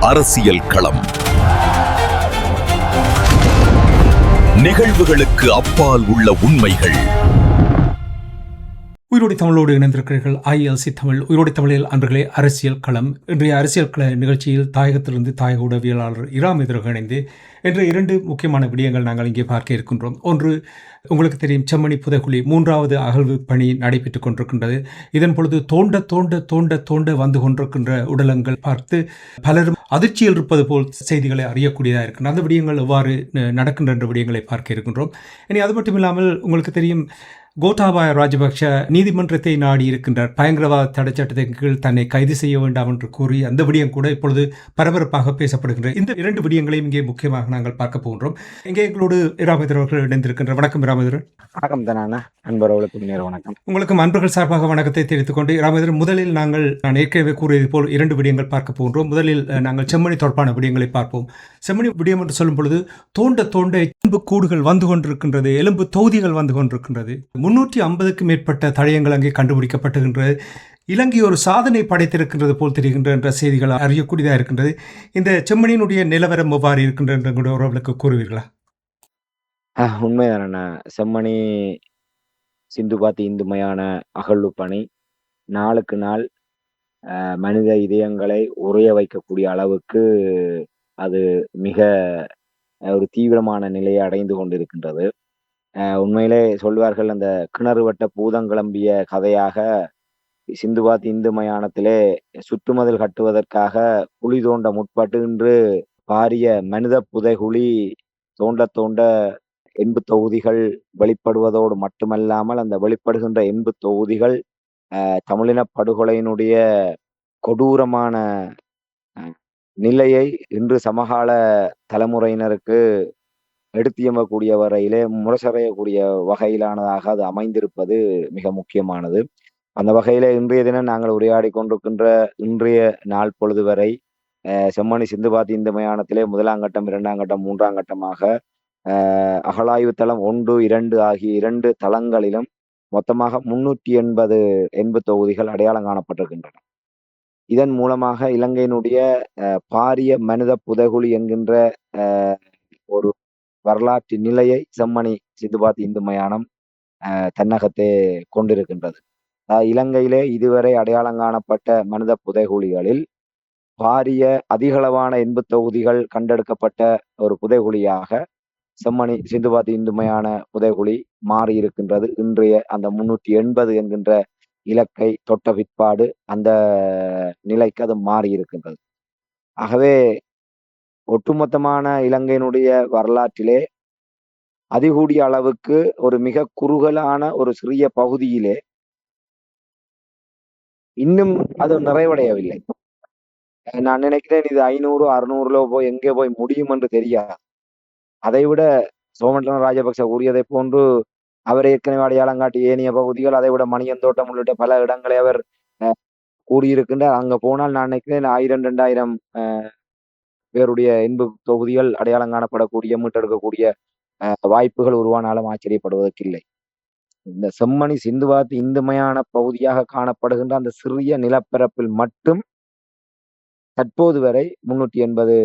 அரசியல் களம். நிகழ்வுகளுக்கு அப்பால் உள்ள உண்மைகள். உயிரோடி தமிழோடு இணைந்திருக்கிறீர்கள். ILC தமிழ் உயிரோடி தமிழில் அன்பர்களே, அரசியல் களம். இன்றைய அரசியல் கள நிகழ்ச்சியில் தாயகத்திலிருந்து தாயக உடவியலாளர் இராம் எதிராக இணைந்து என்ற இரண்டு முக்கியமான விடயங்கள் நாங்கள் இங்கே பார்க்க இருக்கின்றோம். ஒன்று, உங்களுக்கு தெரியும், செம்மணி புதைக்குழி 3வது அகழ்வு பணி நடைபெற்றுக் கொண்டிருக்கின்றது. இதன் பொழுது தோண்ட தோண்ட தோண்ட தோண்ட வந்து கொண்டிருக்கின்ற உடலங்கள் பார்த்து பலரும் அதிர்ச்சியில் இருப்பது போல் செய்திகளை அறியக்கூடியதாக இருக்கின்றன. அந்த விடயங்கள் எவ்வாறு நடக்கின்ற என்ற விடயங்களை பார்க்க இருக்கின்றோம். இனி அது மட்டும் இல்லாமல், உங்களுக்கு தெரியும், கோட்டாபாய ராஜபக்ஷ நீதிமன்றத்தை நாடி இருக்கின்றார். பயங்கரவாத தடை சட்டத்தின் கீழ் தன்னை கைது செய்ய வேண்டாம் என்று கூறி அந்த விடயம் கூட இப்பொழுது பரபரப்பாக பேசப்படுகின்ற இந்த இரண்டு விடயங்களையும் இங்கே முக்கியமாக நாங்கள் பார்க்க போகின்றோம். இங்கே எங்களோடு இராமேந்திரன் அவர்கள் இணைந்திருக்கின்ற. வணக்கம் இராமேந்திரன். வணக்கம் தானே அன்பர்களுக்கு நேர வணக்கம். உங்களுக்கும் அன்பர்கள் சார்பாக வணக்கத்தை தெரிவித்துக் கொண்டு, இராமேந்திரன், முதலில் நான் ஏற்கனவே கூறியது போல் இரண்டு விடயங்கள் பார்க்க போகின்றோம். முதலில் நாங்கள் செம்மணி தொடர்பான விடயங்களை பார்ப்போம். செம்மணி விடயம் என்று சொல்லும் பொழுது தோண்ட தோண்ட எலும்பு கூடுகள் வந்து கொண்டிருக்கின்றது, எலும்பு தொகுதிகள் வந்து கொண்டிருக்கின்றது. 350க்கும் மேற்பட்ட தடயங்கள் அங்கே கண்டுபிடிக்கப்பட்டுகின்றது. இலங்கை ஒரு சாதனை படைத்திருக்கின்றது போல் தெரிகின்ற என்ற செய்திகள் அறியக்கூடியதாக இருக்கின்றது. இந்த செம்மணியினுடைய நிலவரம் எவ்வாறு இருக்கின்ற என்ற கூட உறவுகளுக்கு கூறுவீர்களா? உண்மைதான. செம்மணி சிந்துபாத்தி இந்துமையான அகழ்வு பணி நாளுக்கு நாள் மனித இதயங்களை உறைய வைக்கக்கூடிய அளவுக்கு அது மிக ஒரு தீவிரமான நிலையை அடைந்து கொண்டிருக்கின்றது. உண்மையிலே சொல்வார்கள், அந்த கிணறு வட்ட பூதம் கிளம்பிய கதையாக சிந்துபாத்தி இந்து மயானத்திலே சுற்றுமதில் கட்டுவதற்காக குழி தோண்ட முற்பட்டு இன்று பாரிய மனித புதைகுழி தோண்ட தோண்ட எண்பு தொகுதிகள் வெளிப்படுவதோடு மட்டுமல்லாமல், அந்த வெளிப்படுகின்ற எண்பு தொகுதிகள் தமிழின படுகொலையினுடைய கொடூரமான நிலையை இன்று சமகால தலைமுறையினருக்கு எடுத்தியம்பக்கூடிய வரையிலே முரசறையக்கூடிய வகையிலானதாக அது அமைந்திருப்பது மிக முக்கியமானது. அந்த வகையில இன்றைய தினம் நாங்கள் உரையாடி கொண்டிருக்கின்ற இன்றைய நாள் பொழுது வரை செம்மணி சிந்துபாத்தி இந்து மயானத்திலே 1ஆம் கட்டம், 2ஆம் கட்டம், 3ஆம் கட்டமாக அகழாய்வு தளம் 1, 2 ஆகிய 2 தளங்களிலும் மொத்தமாக 380 எண்பு தொகுதிகள் அடையாளம் காணப்பட்டிருக்கின்றன. இதன் மூலமாக இலங்கையினுடைய பாரிய மனித புதைகுழி என்கின்ற ஒரு வரலாற்று நிலையை செம்மணி சிந்துபாத்தி இந்து மயானம் தன்னகத்தே கொண்டிருக்கின்றது. இலங்கையிலே இதுவரை அடையாளம் காணப்பட்ட மனித புதைகுழிகளில் பாரிய அதிகளவான எண்பு தொகுதிகள் கண்டெடுக்கப்பட்ட ஒரு புதைகுழியாக செம்மணி சிந்துபாத்தி இந்து மயான புதைகுழி மாறி இருக்கின்றது. இன்றைய அந்த 380 என்கின்ற இலக்கை தொட்ட பிற்பாடு அந்த நிலைக்கு அது மாறி இருக்கின்றது. ஆகவே ஒட்டுமொத்தமான இலங்கையினுடைய வரலாற்றிலே அதிகூடிய அளவுக்கு ஒரு மிக குறுகலான ஒரு சிறிய பகுதியிலே இன்னும் அது நிறைவடையவில்லை. நான் நினைக்கிறேன், இது 500, 600 போய் எங்கே போய் முடியும் என்று தெரியாது. அதைவிட சோமண்டன ராஜபக்ச கூறியதை போன்று அவர் ஏற்கனவே அடையாளம் காட்டி ஏனைய பகுதிகள், அதை விட மணியந்தோட்டம் உள்ளிட்ட பல இடங்களை அவர் கூறியிருக்கின்றார். அங்க போனால் நான் நினைக்கிறேன் 1000, 2000 பேருடைய எண்பு தொகுதிகள் அடையாளம் காணப்படக்கூடிய, மீட்டெடுக்கக்கூடிய வாய்ப்புகள் உருவானாலும் ஆச்சரியப்படுவதற்கு இல்லை. இந்த செம்மணி சிந்துபாத்தி இந்துமையான பகுதியாக காணப்படுகின்ற அந்த சிறிய நிலப்பரப்பில் மட்டும் தற்போது வரை 380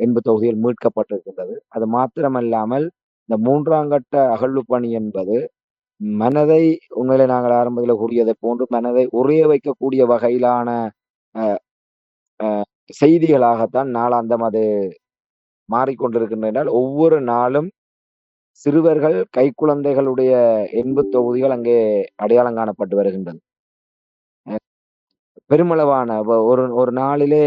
எண்பு தொகுதிகள் மீட்கப்பட்டிருக்கின்றது. அது மாத்திரமல்லாமல், இந்த 3ஆம் கட்ட அகழ்வு பணி என்பது மனதை, உண்மையிலே நாங்கள் ஆரம்பத்தில் கூறியதை போன்று, மனதை உறைய வைக்கக்கூடிய வகையிலான செய்திகளாகத்தான் நாளாந்தம் அது மாறிக்கொண்டிருக்கின்றன. ஒவ்வொரு நாளும் சிறுவர்கள், கைக்குழந்தைகளுடைய எண்பு தொகுதிகள் அங்கே அடையாளம் காணப்பட்டு வருகின்றது. பெருமளவான ஒரு நாளிலே,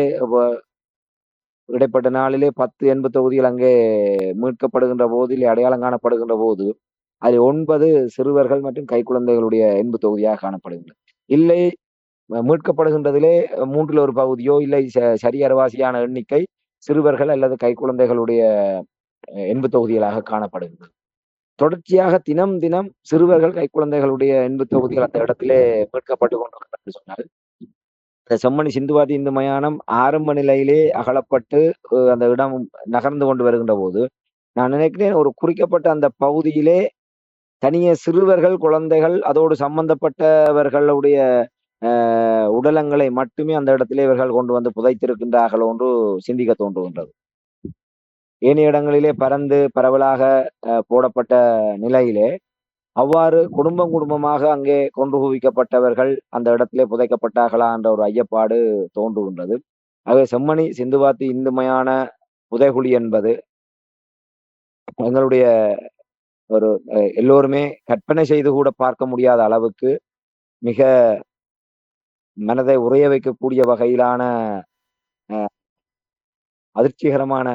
இடைப்பட்ட நாளிலே 10 எண்பு தொகுதிகள் அங்கே மீட்கப்படுகின்ற போது, இல்லை அடையாளம் காணப்படுகின்ற போது, அதில் 9 சிறுவர்கள் மற்றும் கைக்குழந்தைகளுடைய எண்பு தொகுதியாக காணப்படுகின்றன. இல்லை மீட்கப்படுகின்றதிலே 3ல் ஒரு பகுதியோ, இல்லை சரியரவாசியான எண்ணிக்கை சிறுவர்கள் அல்லது கைக்குழந்தைகளுடைய எண்பு தொகுதிகளாக காணப்படுகின்றது. தொடர்ச்சியாக தினம் தினம் சிறுவர்கள், கைக்குழந்தைகளுடைய எண்பு தொகுதிகள் அந்த இடத்திலே மீட்கப்பட்டு கொண்டிருக்கிறது சொன்னால், இந்த செம்மணி சிந்துபாத்தி இந்து மயானம் ஆரம்ப நிலையிலே அகலப்பட்டு அந்த இடம் நகர்ந்து கொண்டு வருகின்ற போது, நான் நினைக்கிறேன், ஒரு குறிக்கப்பட்ட அந்த பகுதியிலே தனியே சிறுவர்கள், குழந்தைகள், அதோடு சம்பந்தப்பட்டவர்களுடைய உடலங்களை மட்டுமே அந்த இடத்திலே இவர்கள் கொண்டு வந்து புதைத்திருக்கின்றார்கள் என்று சிந்திக்க தோன்றுகின்றது. ஏனைய இடங்களிலே பரந்து பரவலாக போடப்பட்ட நிலையிலே அவ்வாறு குடும்பம் குடும்பமாக அங்கே கொண்டு குவிக்கப்பட்டவர்கள் அந்த இடத்திலே புதைக்கப்பட்டார்களா என்ற ஒரு ஐயப்பாடு தோன்றுகின்றது. ஆகவே செம்மணி சிந்துவாத்தி இந்து மயான புதைகுழி என்பது எங்களுடைய ஒரு எல்லோருமே கற்பனை செய்து கூட பார்க்க முடியாத அளவுக்கு மிக மனதை உறைய வைக்கக்கூடிய வகையிலான அதிர்ச்சிகரமான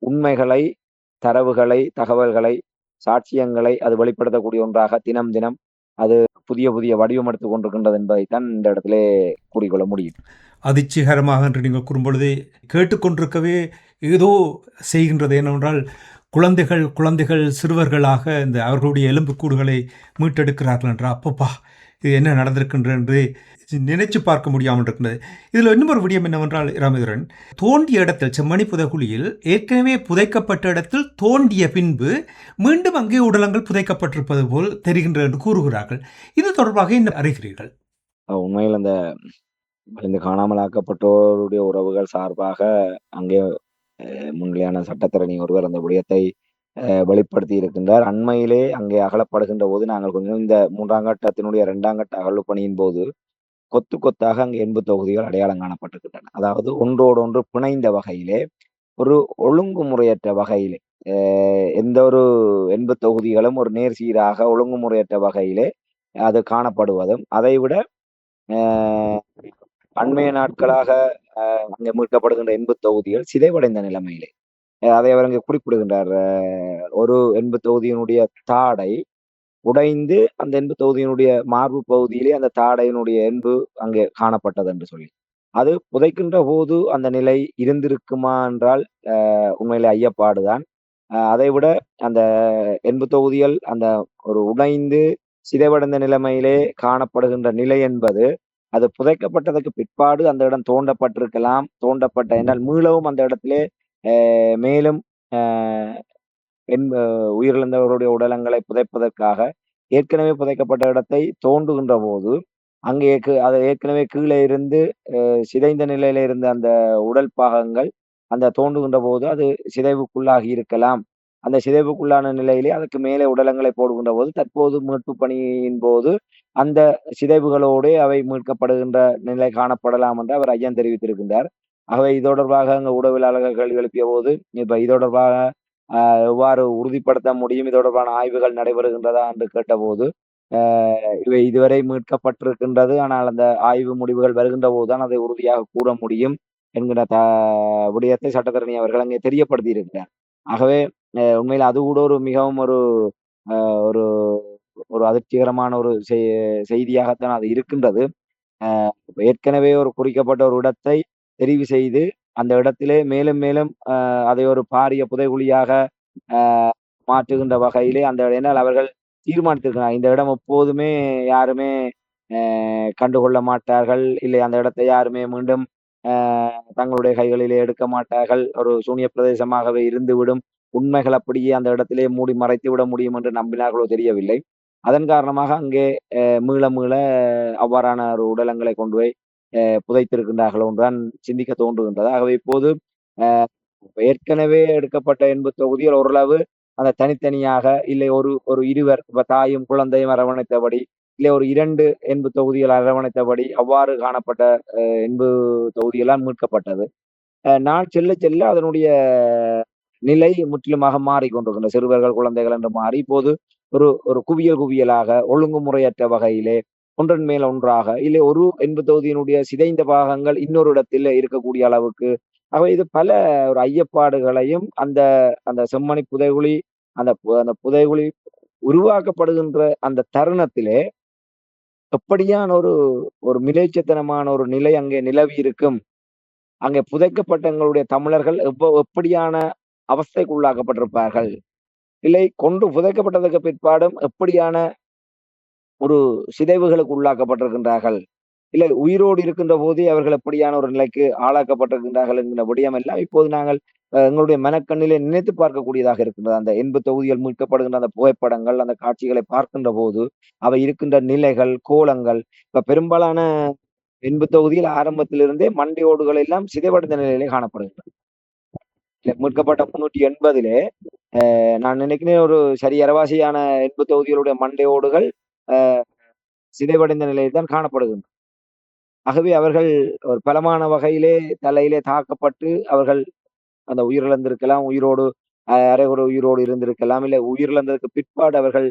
உண்மைகளை, தரவுகளை, தகவல்களை, சாட்சியங்களை அது வெளிப்படுத்தக்கூடிய ஒன்றாக தினம் தினம் அது புதிய புதிய வடிவம் எடுத்துக் கொண்டிருக்கின்றது என்பதைத்தான் இந்த இடத்திலே கூறிக்கொள்ள முடியும். அதிர்ச்சிகரமாக என்று நீங்கள் கூறும்பொழுது கேட்டுக்கொண்டிருக்கவே ஏதோ செய்கின்றது. என்னவென்றால் குழந்தைகள் குழந்தைகள் சிறுவர்களாக இந்த அவர்களுடைய எலும்புக்கூடுகளை மீட்டெடுக்கிறார்கள் என்றால் அப்பப்பா இது என்ன நடந்திருக்கின்றது என்று நினைச்சு பார்க்க முடியாமல் இருக்கின்றது. இதில் இன்னும் ஒரு விடயம் என்னவென்றால் ராமேஸ்வரன், தோண்டிய இடத்தில் செம்மணி புதைகுழியில் ஏற்கனவே புதைக்கப்பட்ட இடத்தில் தோண்டிய பின்பு மீண்டும் அங்கே உடலங்கள் புதைக்கப்பட்டிருப்பது போல் தெரிகின்றது என்று கூறுகிறார்கள். இது தொடர்பாக என்ன அறிகிறீர்கள்? உண்மையில் இந்த காணாமலாக்கப்பட்டோருடைய உறவுகள் சார்பாக அங்கே முன்னிலையான சட்டத்தரணி ஒருவர் அந்த விடயத்தை வெளிப்படுத்தி இருக்கின்றார். அண்மையிலே அங்கே அகலப்படுகின்ற போது நாங்கள் கொஞ்சம் இந்த 3ஆம் கட்டத்தினுடைய 2ஆம் கட்ட அகழ்வு பணியின் போது கொத்து கொத்தாக அங்கே எண்பு தொகுதிகள் அடையாளம் காணப்பட்டிருக்கின்றன. அதாவது ஒன்றோடு ஒன்று பிணைந்த வகையிலே ஒரு ஒழுங்குமுறையற்ற வகையிலே எந்த ஒரு எண்பு தொகுதிகளும் ஒரு நேர் சீராக ஒழுங்குமுறையற்ற வகையிலே அது காணப்படுவதும், அதைவிட அண்மைய நாட்களாக அங்கே மீட்கப்படுகின்ற எண்பு தொகுதிகள் சிதைவடைந்த நிலைமையிலே அதை அவர் அங்கே குறிப்பிடுகின்றார். ஒரு எண்பு தொகுதியினுடைய தாடை உடைந்து அந்த எண்பு தொகுதியினுடைய மார்பு பகுதியிலே அந்த தாடையினுடைய எண்பு அங்கே காணப்பட்டது என்று சொல்லி, அது புதைக்கின்ற போது அந்த நிலை இருந்திருக்குமா என்றால் உண்மையிலே ஐயப்பாடுதான். அதை விட அந்த எண்பு தொகுதிகள் அந்த ஒரு உடைந்து சிதைவடைந்த நிலைமையிலே காணப்படுகின்ற நிலை என்பது அது புதைக்கப்பட்டதற்கு பிற்பாடு அந்த இடம் தோண்டப்பட்டிருக்கலாம். தோண்டப்பட்ட என்றால் மீளவும் அந்த இடத்திலே மேலும் உயிரிழந்தவர்களுடைய உடலங்களை புதைப்பதற்காக ஏற்கனவே புதைக்கப்பட்ட இடத்தை தோண்டுகின்ற போது அங்கே அது ஏற்கனவே கீழே இருந்து சிதைந்த நிலையில இருந்த அந்த உடல் பாகங்கள் அந்த தோண்டுகின்ற போது அது சிதைவுக்குள்ளாகி இருக்கலாம். அந்த சிதைவுக்குள்ளான நிலையிலே அதுக்கு மேலே உடலங்களை போடுகின்ற போது தற்போது மீட்பு பணியின் போது அந்த சிதைவுகளோடு அவை மீட்கப்படுகின்ற நிலை காணப்படலாம் என்று அவர் ஐயம் தெரிவித்திருக்கின்றார். ஆகவே இது தொடர்பாக அங்க ஊடகவியலாளர்கள் கேள்வி எழுப்பிய போது இப்ப இது தொடர்பாக எவ்வாறு உறுதிப்படுத்த முடியும், இது தொடர்பான ஆய்வுகள் நடைபெறுகின்றதா என்று கேட்டபோது இவை இதுவரை மீட்கப்பட்டிருக்கின்றது, ஆனால் அந்த ஆய்வு முடிவுகள் வருகின்ற போதுதான் அதை உறுதியாக கூற முடியும் என்கிற விடயத்தை சட்டத்தரணி அவர்கள் அங்கே தெரியப்படுத்தி இருக்கிறார். ஆகவே உண்மையில் அது கூட ஒரு மிகவும் ஒரு ஒரு ஒரு அதிர்ச்சிகரமான ஒரு செய்தியாகத்தான் அது இருக்கின்றது. ஏற்கனவே ஒரு குறிக்கப்பட்ட ஒரு இடத்தை தெரிவு செய்து அந்த இடத்திலே மேலும் மேலும் அதை ஒரு பாரிய புதைகுழியாக மாற்றுகின்ற வகையிலே அந்த ஏனால் அவர்கள் தீர்மானித்திருக்கிறார் இந்த இடம் எப்போதுமே யாருமே கண்டுகொள்ள மாட்டார்கள், இல்லை அந்த இடத்தை யாருமே மீண்டும் தங்களுடைய கைகளிலே எடுக்க மாட்டார்கள், ஒரு சூனிய பிரதேசமாகவே இருந்துவிடும், உண்மைகள் அப்படியே அந்த இடத்திலே மூடி மறைத்து விட முடியும் என்று நம்பினார்களோ தெரியவில்லை. அதன் காரணமாக அங்கே மீள மீள அவ்வாறான ஒரு உடலங்களை கொண்டு போய் புதைத்திருக்கின்றார்களோ என்றுதான் சிந்திக்க தோன்றுகின்றது. ஆகவே இப்போது ஏற்கனவே எடுக்கப்பட்ட எண்பு தொகுதிகள் ஓரளவு அந்த தனித்தனியாக இல்லை ஒரு இருவர் தாயும் குழந்தையும் அரவணைத்தபடி, இல்லை ஒரு 2 எண்பு தொகுதிகள் அரவணைத்தபடி அவ்வாறு காணப்பட்ட எண்பு தொகுதிகளால் மீட்கப்பட்டது. நாள் செல்ல செல்ல அதனுடைய நிலை முற்றிலுமாக மாறிக்கொண்டிருக்கின்ற சிறுவர்கள் குழந்தைகள் என்று மாறி இப்போது ஒரு குவியல் குவியலாக ஒழுங்குமுறையற்ற வகையிலே ஒன்றன் மேல் ஒன்றாக இல்லை ஒரு எண்பு தொகுதியினுடைய சிதைந்த பாகங்கள் இன்னொரு இடத்தில் இருக்கக்கூடிய அளவுக்கு அவை இது பல ஒரு ஐயப்பாடுகளையும் அந்த அந்த செம்மணி புதைகுழி அந்த அந்த புதைகுழி உருவாக்கப்படுகின்ற அந்த தருணத்திலே எப்படியான ஒரு மிலேச்சத்தனமான ஒரு நிலை அங்கே நிலவி இருக்கும், அங்கே புதைக்கப்பட்ட எங்களுடைய தமிழர்கள் எப்படியான அவஸ்தைக்கு உள்ளாக்கப்பட்டிருப்பார்கள், இல்லை கொண்டு புதைக்கப்பட்டதற்கு பிற்பாடும் எப்படியான ஒரு சிதைவுகளுக்கு உள்ளாக்கப்பட்டிருக்கின்றார்கள், இல்லை உயிரோடு இருக்கின்ற போதே அவர்கள் எப்படியான ஒரு நிலைக்கு ஆளாக்கப்பட்டிருக்கின்றார்கள் என்கிற விடயம் எல்லாம் இப்போது நாங்கள் எங்களுடைய மனக்கண்ணிலே நினைத்து பார்க்கக்கூடியதாக இருக்கின்றது. அந்த 80 தொகுதிகள் மீட்கப்படுகின்ற அந்த புகைப்படங்கள், அந்த காட்சிகளை பார்க்கின்ற போது, அவை இருக்கின்ற நிலைகள், கோலங்கள் இப்ப பெரும்பாலான 80 தொகுதியில் ஆரம்பத்திலிருந்தே மண்டையோடுகள் எல்லாம் சிதைவடைந்த நிலையிலே காணப்படுகின்றன. மீட்கப்பட்ட 380 நான் நினைக்கிறேன் ஒரு சரி அரவாசியான 80 தொகுதிகளுடைய மண்டையோடுகள் சிதைவடைந்த நிலையில் தான் காணப்படுகின்றன. ஆகவே அவர்கள் ஒரு பலமான வகையிலே தலையிலே தாக்கப்பட்டு அவர்கள் அந்த உயிரிழந்திருக்கலாம், உயிரோடு அரைகுறை உயிரோடு இருந்திருக்கலாம், இல்லை உயிரிழந்ததற்கு பிற்பாடு அவர்கள்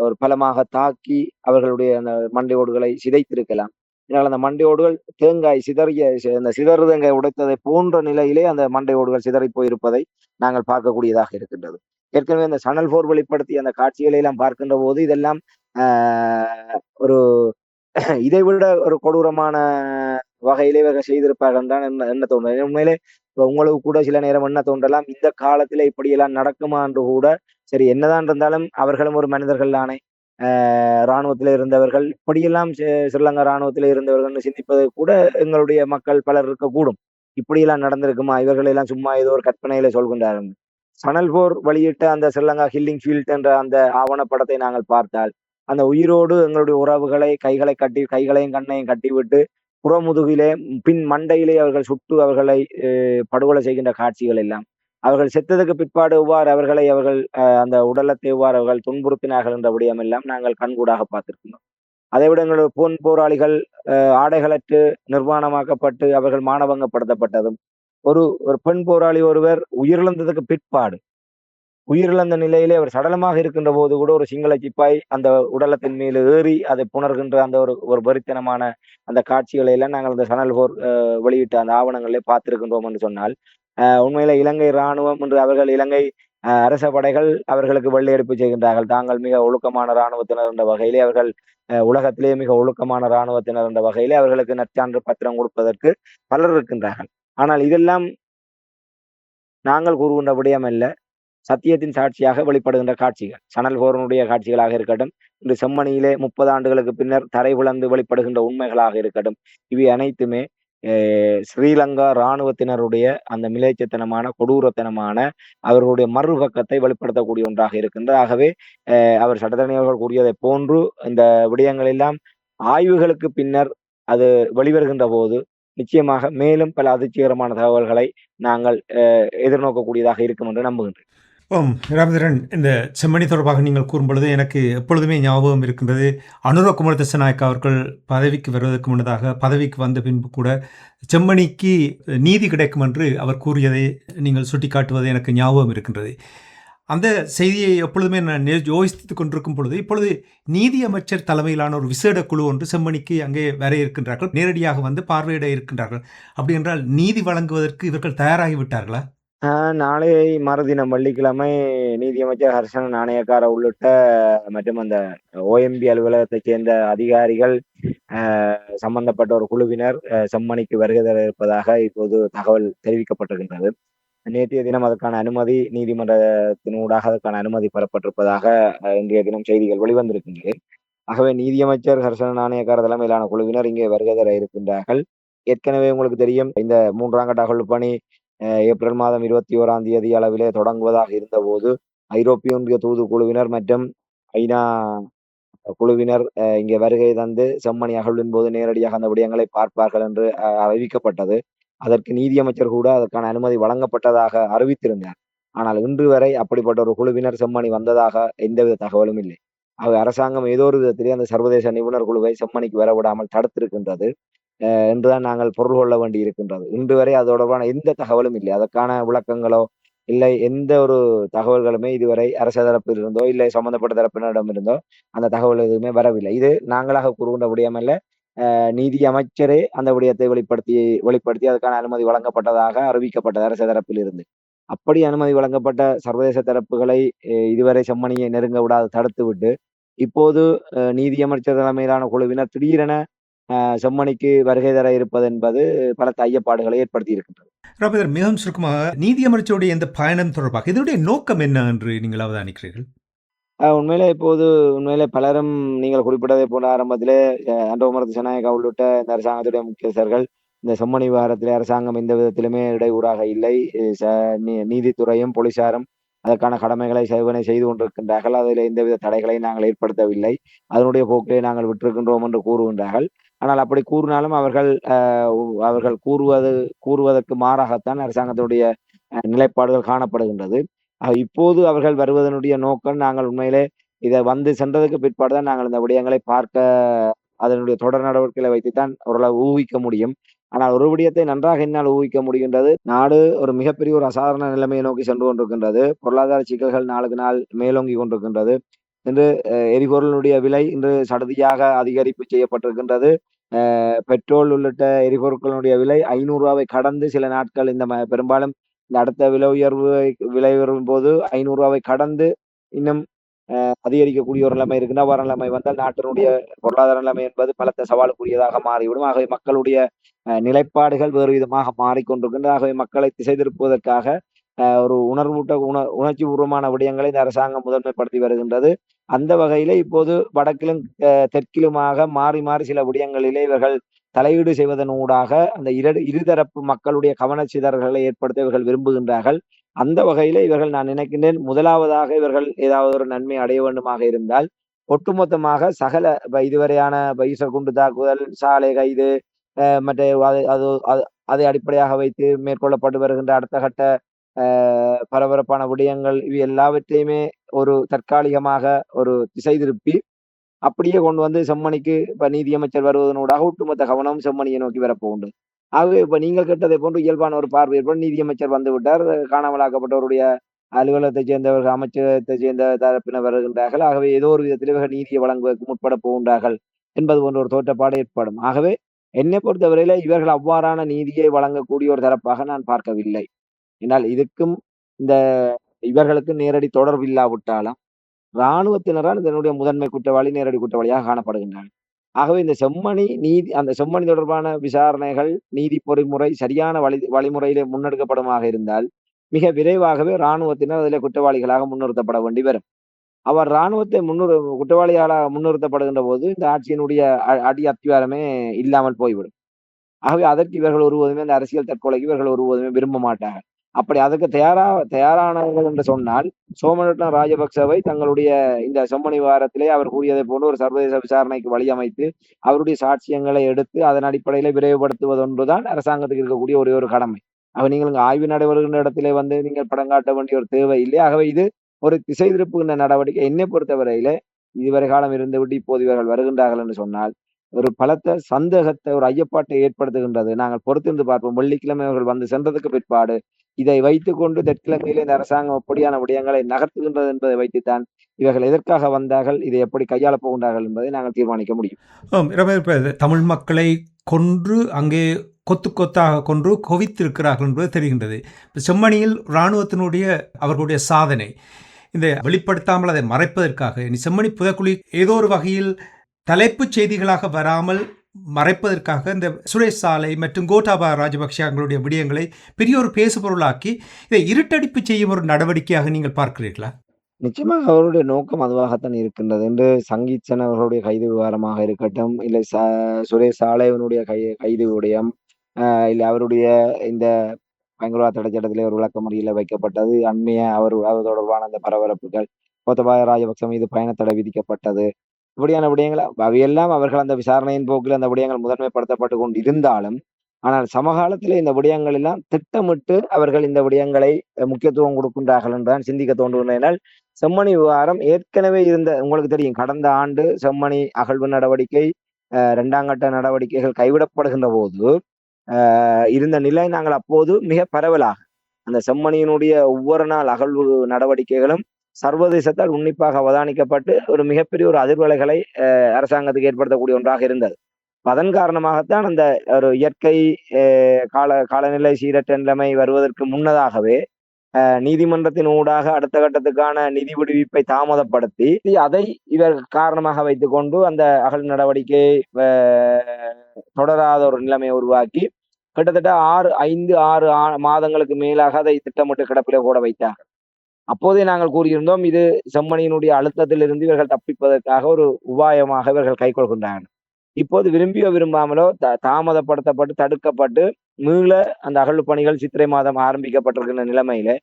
ஒரு பலமாக தாக்கி அவர்களுடைய அந்த மண்டையோடுகளை சிதைத்திருக்கலாம். இதனால் அந்த மண்டையோடுகள் தேங்காய் சிதறிய அந்த சிதறு தேங்காய் உடைத்ததை போன்ற நிலையிலே அந்த மண்டையோடுகள் சிதறி போயிருப்பதை நாங்கள் பார்க்கக்கூடியதாக இருக்கின்றது. ஏற்கனவே அந்த சணல் 4 வெளிப்படுத்திய அந்த காட்சிகளை எல்லாம் பார்க்கின்ற போது இதெல்லாம் ஒரு இதைவிட ஒரு கொடூரமான வகையிலே இவர்கள் செய்திருப்பார்கள் தான் என்ன தோன்றும். உண்மையிலே இப்ப உங்களுக்கு கூட சில நேரம் என்ன தோன்றலாம், இந்த காலத்திலே இப்படியெல்லாம் நடக்குமா என்று கூட. சரி, என்னதான் இருந்தாலும் அவர்களும் ஒரு மனிதர்கள் தானே. இராணுவத்திலே இருந்தவர்கள் இப்படியெல்லாம் ஸ்ரீலங்கா இராணுவத்திலே இருந்தவர்கள் சிந்திப்பது கூட எங்களுடைய மக்கள் பலர் இருக்கக்கூடும். இப்படியெல்லாம் நடந்திருக்குமா, இவர்கள் எல்லாம் சும்மா ஏதோ ஒரு கற்பனையில சொல்கின்றார்கள். சணல் 4 வெளியிட்ட அந்த ஸ்ரீலங்கா ஹில்லிங் ஃபீல்ட் என்ற அந்த ஆவணப்படத்தை நாங்கள் பார்த்தால், அந்த உயிரோடு எங்களுடைய உறவுகளை கைகளையும் கண்ணையும் கட்டிவிட்டு புறமுதுகிலே பின் மண்டையிலே அவர்கள் சுட்டு அவர்களை படுகொலை செய்கின்ற காட்சிகள் எல்லாம், அவர்கள் செத்ததுக்கு பிற்பாடு எவ்வாறு அவர்கள் அந்த உடலத்தை எவ்வாறு அவர்கள் துன்புறுத்தினார்கள் என்ற விடயம் எல்லாம் நாங்கள் கண்கூடாக பார்த்திருக்கின்றோம். அதைவிட எங்களுடைய போராளிகள் ஆடைகளற்று நிர்வாணமாக்கப்பட்டு அவர்கள் மானபங்கப்படுத்தப்பட்டதும், ஒரு பெண் போராளி ஒருவர் உயிரிழந்ததுக்கு பிற்பாடு உயிரிழந்த நிலையிலே அவர் சடலமாக இருக்கின்ற போது கூட ஒரு சிங்கள சிப்பாய் அந்த உடலத்தின் மேல் ஏறி அதை புணர்கின்ற அந்த ஒரு வெறித்தனமான அந்த காட்சிகளை எல்லாம் நாங்கள் அந்த சணல் 4 வெளியிட்ட அந்த ஆவணங்களிலே பார்த்திருக்கின்றோம் என்று சொன்னால், உண்மையில இலங்கை இராணுவம் என்று அவர்கள் இலங்கை அரச படைகள் அவர்களுக்கு வெள்ளையடிப்பு செய்கின்றார்கள். தாங்கள் மிக ஒழுக்கமான இராணுவத்தினர் என்ற வகையிலே அவர்கள் உலகத்திலேயே மிக ஒழுக்கமான இராணுவத்தினர் என்ற வகையிலே அவர்களுக்கு நற்சான்று பத்திரம் கொடுப்பதற்கு பலர் இருக்கின்றார்கள். ஆனால் இதெல்லாம் நாங்கள் கூறுகின்ற விடயம் அல்ல, சத்தியத்தின் சாட்சியாக வெளிப்படுகின்ற காட்சிகள். சணல் 4 காட்சிகளாக இருக்கட்டும், இன்று செம்மணியிலே 30 ஆண்டுகளுக்கு பின்னர் தரை விளந்து வெளிப்படுகின்ற உண்மைகளாக இருக்கட்டும், இவை அனைத்துமே ஸ்ரீலங்கா இராணுவத்தினருடைய அந்த மிலேச்சத்தனமான கொடூரத்தனமான அவர்களுடைய மறுபக்கத்தை வெளிப்படுத்தக்கூடிய ஒன்றாக இருக்கின்றது. ஆகவே அவர் சட்டத்தரணி அவர்கள் கூறியதை போன்று இந்த விடயங்கள் எல்லாம் ஆய்வுகளுக்கு பின்னர் அது வெளிவருகின்ற போது நிச்சயமாக மேலும் பல அதிர்ச்சிகரமான தகவல்களை நாங்கள் எதிர்நோக்கக்கூடியதாக இருக்கும் என்று நம்புகின்றேன். ராமேந்திரன், இந்த செம்மணி தொடர்பாக நீங்கள் கூறும்பொழுது எனக்கு எப்பொழுதுமே ஞாபகம் இருக்கின்றது, அனுர குமார திசாநாயக்கா அவர்கள் பதவிக்கு வருவதற்கு முன்னதாக, பதவிக்கு வந்த பின்பு கூட செம்மணிக்கு நீதி கிடைக்கும் என்று அவர் கூறியதை நீங்கள் சுட்டிக்காட்டுவது எனக்கு ஞாபகம் இருக்கின்றது. அந்த செய்தியை எப்பொழுதுமே நான் யோசித்துக் கொண்டிருக்கும் பொழுது, இப்பொழுது நீதி அமைச்சர் தலைமையிலான ஒரு விசேட குழு ஒன்று செம்மணிக்கு அங்கே வர இருக்கின்றார்கள், நேரடியாக வந்து பார்வையிட இருக்கின்றார்கள். அப்படி என்றால் நீதி வழங்குவதற்கு இவர்கள் தயாராகிவிட்டார்களா? நாளை மறுதினம் வெள்ளிக்கிழமை நீதியமைச்சர் ஹர்ஷன நாணயக்கார உள்ளிட்ட மற்றும் அந்த OMB அலுவலகத்தைச் சேர்ந்த அதிகாரிகள் சம்பந்தப்பட்ட ஒரு குழுவினர் செம்மணிக்கு வருகை தர இருப்பதாக இப்போது தகவல் தெரிவிக்கப்பட்டிருக்கின்றது. நேற்றைய தினம் அதற்கான அனுமதி நீதிமன்றத்தினூடாக அதற்கான அனுமதி பெறப்பட்டிருப்பதாக இன்றைய தினம் செய்திகள் வெளிவந்திருக்கின்றது. ஆகவே நீதியமைச்சர் ஹர்ஷன நாணயக்கார தலைமையிலான குழுவினர் இங்கே வருகை தர இருக்கின்றார்கள். ஏற்கனவே உங்களுக்கு தெரியும், இந்த 3ஆம் கட்ட அகழ்வு பணி ஏப்ரல் மாதம் 21ஆம் தேதி அளவிலே தொடங்குவதாக இருந்தபோது ஐரோப்பிய ஒன்றிய தூதுக்குழுவினர் மற்றும் ஐநா குழுவினர் இங்கே வருகை தந்து செம்மணி அகழ்வின் போது நேரடியாக அந்த விடயங்களை பார்ப்பார்கள் என்று அறிவிக்கப்பட்டது. அதற்கு நீதியமைச்சர் கூட அதற்கான அனுமதி வழங்கப்பட்டதாக அறிவித்திருந்தார். ஆனால் இன்று வரை அப்படிப்பட்ட ஒரு குழுவினர் செம்மணி வந்ததாக எந்தவித தகவலும் இல்லை. ஆகவே அரசாங்கம் ஏதோ ஒரு விதத்திலே அந்த சர்வதேச நிபுணர் குழுவை செம்மணிக்கு வரவிடாமல் தடுத்திருக்கின்றது என்றுதான் நாங்கள் பொருள் கொள்ள வேண்டி இருக்கின்றது. இன்று வரை அது தொடர்பான எந்த தகவலும் இல்லை. அதற்கான விளக்கங்களோ இல்லை எந்த ஒரு தகவல்களுமே இதுவரை அரச தரப்பில் இருந்தோ இல்லை சம்பந்தப்பட்ட தரப்பினரிடம் இருந்தோ அந்த தகவல் எதுவுமே வரவில்லை. இது நாங்களாக கூறுகின்ற விடயமல்ல, நீதி அமைச்சரே அந்த விடயத்தை வெளிப்படுத்தி அதுக்கான அனுமதி வழங்கப்பட்டதாக அறிவிக்கப்பட்டது அரச தரப்பில் இருந்து. அப்படி அனுமதி வழங்கப்பட்ட சர்வதேச தரப்புகளை இதுவரை செம்மணியை நெருங்க விடாது தடுத்து விட்டு இப்போது நீதி அமைச்சர் தலைமையிலான குழுவினர் திடீரென செம்மணிக்கு வருகை தர இருப்பது என்பது பல ஐயப்பாடுகளை ஏற்படுத்தி இருக்கின்றது. ராமேந்திரன், மிகவும் சுருக்கமாக நீதி அமைச்சருடைய இந்த பயணம் தொடர்பாக இதனுடைய நோக்கம் என்ன என்று நீங்கள் அவதானிக்கிறீர்கள்? உண்மையிலே இப்போது உண்மையிலே பலரும் நீங்கள் குறிப்பிட்டதை போன்ற ஆரம்பத்திலே அன்றகுமார திசாநாயக்கா உள்ளிட்ட இந்த அரசாங்கத்துடைய முக்கியஸ்தர்கள் இந்த செம்மணி விவகாரத்திலே அரசாங்கம் எந்த விதத்திலுமே இடையூறாக இல்லை. நீதித்துறையும், போலீசாரும் அதற்கான கடமைகளை செவ்வனே செய்து கொண்டிருக்கின்றார்கள். அதிலே எந்தவித தடைகளையும் நாங்கள் ஏற்படுத்தவில்லை. அதனுடைய போக்கிலே நாங்கள் விட்டிருக்கின்றோம் என்று கூறுகின்றார்கள். ஆனால் அப்படி கூறினாலும் அவர்கள் கூறுவதற்கு மாறாகத்தான் அரசாங்கத்தினுடைய நிலைப்பாடுகள் காணப்படுகின்றது. இப்போது அவர்கள் வருவதனுடைய நோக்கம் நாங்கள் உண்மையிலே இத வந்து சென்றதுக்கு பிற்பாடு தான் நாங்கள் இந்த விடயங்களை பார்க்க அதனுடைய தொடர் நடவடிக்கைகளை வைத்துத்தான் ஓரளவு ஊகிக்க முடியும். ஆனால் ஒரு விடயத்தை நன்றாக என்னால் ஊகிக்க முடிகின்றது. நாடு ஒரு மிகப்பெரிய ஒரு அசாதாரண நிலைமையை நோக்கி சென்று கொண்டிருக்கின்றது. பொருளாதார சிக்கல்கள் நாளுக்கு நாள் மேலோங்கி கொண்டிருக்கின்றது. இன்று எரிபொருளினுடைய விலை இன்று சடுதியாக அதிகரிப்பு செய்யப்பட்டிருக்கின்றது. பெட்ரோல் உள்ளிட்ட எரிபொருட்களினுடைய விலை ரூ. 500 கடந்து சில நாட்கள் பெரும்பாலும் இந்த அடுத்த விலை உயர்வின் போது ரூ. 500 கடந்து இன்னும் அதிகரிக்கக்கூடிய ஒரு நிலைமை இருக்குன்னா, அவ்வாறான நிலைமை வந்தால் நாட்டினுடைய பொருளாதார நிலைமை என்பது பலத்த சவாலுக்குரியதாக மாறிவிடும். ஆகவே மக்களுடைய நிலைப்பாடுகள் வேறு விதமாக மாறிக்கொண்டிருக்கின்றன. ஆகவே மக்களை திசை திருப்புவதற்காக ஒரு உணர்ச்சி பூர்வமான விடயங்களை இந்த அரசாங்கம் முதன்மைப்படுத்தி வருகின்றது. அந்த வகையிலே இப்போது வடக்கிலும் தெற்கிலுமாக மாறி மாறி சில விடயங்களிலே இவர்கள் தலையீடு செய்வதன் ஊடாக அந்த இருதரப்பு மக்களுடைய கவனச்சிதறல்களை ஏற்படுத்த இவர்கள் விரும்புகின்றார்கள். அந்த வகையில இவர்கள் நான் நினைக்கின்றேன், முதலாவதாக இவர்கள் ஏதாவது ஒரு நன்மை அடைய வேண்டுமாக இருந்தால், ஒட்டுமொத்தமாக சகல இதுவரையான ஈஸ்டர் குண்டு தாக்குதல், சாலை கைது, மற்ற அதை அடிப்படையாக வைத்து மேற்கொள்ளப்பட்டு வருகின்ற அடுத்த கட்ட பரபரப்பான விடயங்கள் இவை எல்லாவற்றையுமே ஒரு தற்காலிகமாக ஒரு திசை திருப்பி அப்படியே கொண்டு வந்து செம்மணிக்கு இப்ப நீதியமைச்சர் வருவதனூடாக ஒட்டுமொத்த கவனம் செம்மணியை நோக்கி வரப்போகின்றது. ஆகவே இப்ப நீங்கள் கேட்டதை போன்று இயல்பான ஒரு பார்வை ஏற்படும். நீதியமைச்சர் வந்து விட்டார். காணாமலாக்கப்பட்டவருடைய அலுவலகத்தைச் சேர்ந்தவர்கள், அமைச்சகத்தைச் சேர்ந்த தரப்பினர் வருகின்றார்கள். ஆகவே ஏதோ ஒரு விதத்தில் இவர்கள் நீதியை வழங்குவதற்கு முற்பட போகின்றார்கள் என்பது போன்ற ஒரு தோற்றப்பாடு ஏற்படும். ஆகவே என்னை பொறுத்தவரையில இவர்கள் அவ்வாறான நீதியை வழங்கக்கூடிய ஒரு தரப்பாக நான் பார்க்கவில்லை. என்னால் இதுக்கும் இந்த இவர்களுக்கு நேரடி தொடர்பு இல்லாவிட்டாலும் இராணுவத்தினரால் இதனுடைய முதன்மை குற்றவாளி, நேரடி குற்றவாளியாக காணப்படுகின்றனர். ஆகவே இந்த அந்த செம்மணி தொடர்பான விசாரணைகள், நீதி பொறிமுறை சரியான வழிமுறையிலே முன்னெடுக்கப்படுமாக இருந்தால், மிக விரைவாகவே இராணுவத்தினர் அதிலே குற்றவாளிகளாக முன்னிறுத்தப்பட வேண்டி வரும். அவர் இராணுவத்தை குற்றவாளிகளாக முன்னிறுத்தப்படுகின்ற போது, இந்த ஆட்சியினுடைய அடி அத்திவாரமே இல்லாமல் போய்விடும். ஆகவே அதற்கு இவர்கள் ஒருபோதுமே அந்த அரசியல் தற்கொலைக்கு இவர்கள் ஒருபோதுமே விரும்ப மாட்டார்கள். அப்படி அதுக்கு தயாரானவர்கள் என்று சொன்னால், சோமரட்ன ராஜபக்சவை தங்களுடைய இந்த செம்மணி விவகாரத்திலே அவர் கூறியதை போன்று ஒரு சர்வதேச விசாரணைக்கு வழி அமைத்து, அவருடைய சாட்சியங்களை எடுத்து அதன் அடிப்படையிலே விரைவுபடுத்துவது ஒன்றுதான் அரசாங்கத்துக்கு இருக்கக்கூடிய ஒரே ஒரு கடமை. நீங்கள் இங்க ஆய்வு நடைபெறுகின்ற இடத்திலே வந்து நீங்கள் படம் காட்ட வேண்டிய ஒரு தேவை இல்லை. ஆகவே இது ஒரு திசை திருப்புகின்ற நடவடிக்கை. என்னை பொறுத்தவரையிலே இதுவரை காலம் இருந்துவிட்டு இப்போது இவர்கள் வருகின்றார்கள் என்று சொன்னால், ஒரு பலத்த சந்தேகத்தை, ஒரு ஐயப்பாட்டை ஏற்படுத்துகின்றது. நாங்கள் பொறுத்திருந்து பார்ப்போம். வெள்ளிக்கிழமை அவர்கள் வந்து சென்றதுக்கு பிற்பாடு இதை வைத்துக்கொண்டு தெற்கிழமையிலே இந்த அரசாங்கம் எப்படியான விடயங்களை நகர்த்துகின்றது என்பதை வைத்துத்தான் இவர்கள் எதற்காக வந்தார்கள், இதை எப்படி கையாளப் போகின்றார்கள் என்பதை நாங்கள் தீர்மானிக்க முடியும். தமிழ் மக்களை கொன்று அங்கே கொத்து கொத்தாக கொன்று குவித்திருக்கிறார்கள் என்பது தெரிகின்றது. செம்மணியில் இராணுவத்தினுடைய அவர்களுடைய சாதனை இந்த வெளிப்படுத்தாமல் அதை மறைப்பதற்காக செம்மணி புதைக்குழி ஏதோ ஒரு வகையில் தலைப்புச் செய்திகளாக வராமல் மறைப்பதற்காக இந்த சுரேஷ் சாலை மற்றும் கோட்டாபய ராஜபக்ஷ அவங்களுடைய விடயங்களை பெரிய ஒரு பேசுபொருளாக்கி இதை இருட்டடிப்பு செய்யும் ஒரு நடவடிக்கையாக நீங்கள் பார்க்கிறீர்களா? நிச்சயமாக அவருடைய நோக்கம் அதுவாகத்தான் இருக்கின்றது என்று சங்கீத்சன் அவர்களுடைய கைது விவகாரமாக இருக்கட்டும், இல்லை சுரேஷ் சாலைவனுடைய கைது விடயம், இல்லை அவருடைய இந்த பயங்கரவாத தடைச்சட்டத்திலே ஒரு விளக்கமறியலில் வைக்கப்பட்டது, அவர் தொடர்பான அந்த பரபரப்புகள், கோத்தபாய ராஜபக்ச மீது பயணத்தடை விதிக்கப்பட்டது, இப்படியான விடயங்கள் அவையெல்லாம் அவர்கள் அந்த விசாரணையின் போக்கில் அந்த விடயங்கள் முதன்மைப்படுத்தப்பட்டு கொண்டு இருந்தாலும், ஆனால் சமகாலத்திலே இந்த விடயங்கள் எல்லாம் திட்டமிட்டு அவர்கள் இந்த விடயங்களை முக்கியத்துவம் கொடுக்கின்றார்கள் என்றுதான் சிந்திக்க தோன்றுகின்றனால், செம்மணி விவகாரம் ஏற்கனவே இருந்த உங்களுக்கு தெரியும், கடந்த ஆண்டு செம்மணி அகழ்வு நடவடிக்கை 2ஆம் கட்ட நடவடிக்கைகள் கைவிடப்படுகின்ற போது இருந்த நிலை நாங்கள் அப்போது மிக பரவலாக அந்த செம்மணியினுடைய ஒவ்வொரு நாள் அகழ்வு நடவடிக்கைகளும் சர்வதேசத்தால் உன்னிப்பாக அவதானிக்கப்பட்டு ஒரு மிகப்பெரிய ஒரு அதிர்வலைகளை அரசாங்கத்துக்கு ஏற்படுத்தக்கூடிய ஒன்றாக இருந்தது. அதன் காரணமாகத்தான் அந்த ஒரு இயற்கை காலநிலை சீரற்ற நிலைமை வருவதற்கு முன்னதாகவே நீதிமன்றத்தின் ஊடாக அடுத்த கட்டத்துக்கான நிதி விடுவிப்பை தாமதப்படுத்தி அதை இவர் காரணமாக வைத்துக் கொண்டு அந்த அகழ் நடவடிக்கை தொடராத ஒரு நிலைமையை உருவாக்கி கிட்டத்தட்ட 5-6 மாதங்களுக்கு மேலாக அதை திட்டமிட்டு கிடப்பிலே கூட வைத்தார்கள். அப்போதே நாங்கள் கூறியிருந்தோம், இது செம்மணியினுடைய அழுத்தத்திலிருந்து இவர்கள் தப்பிப்பதற்காக ஒரு உபாயமாக இவர்கள் கைக்கொள்கின்றார்கள். இப்போது விரும்பியோ விரும்பாமலோ தாமதப்படுத்தப்பட்டு, தடுக்கப்பட்டு, மீள அந்த அகழ்வு பணிகள் சித்திரை மாதம் ஆரம்பிக்கப்பட்டிருக்கின்ற நிலைமையில,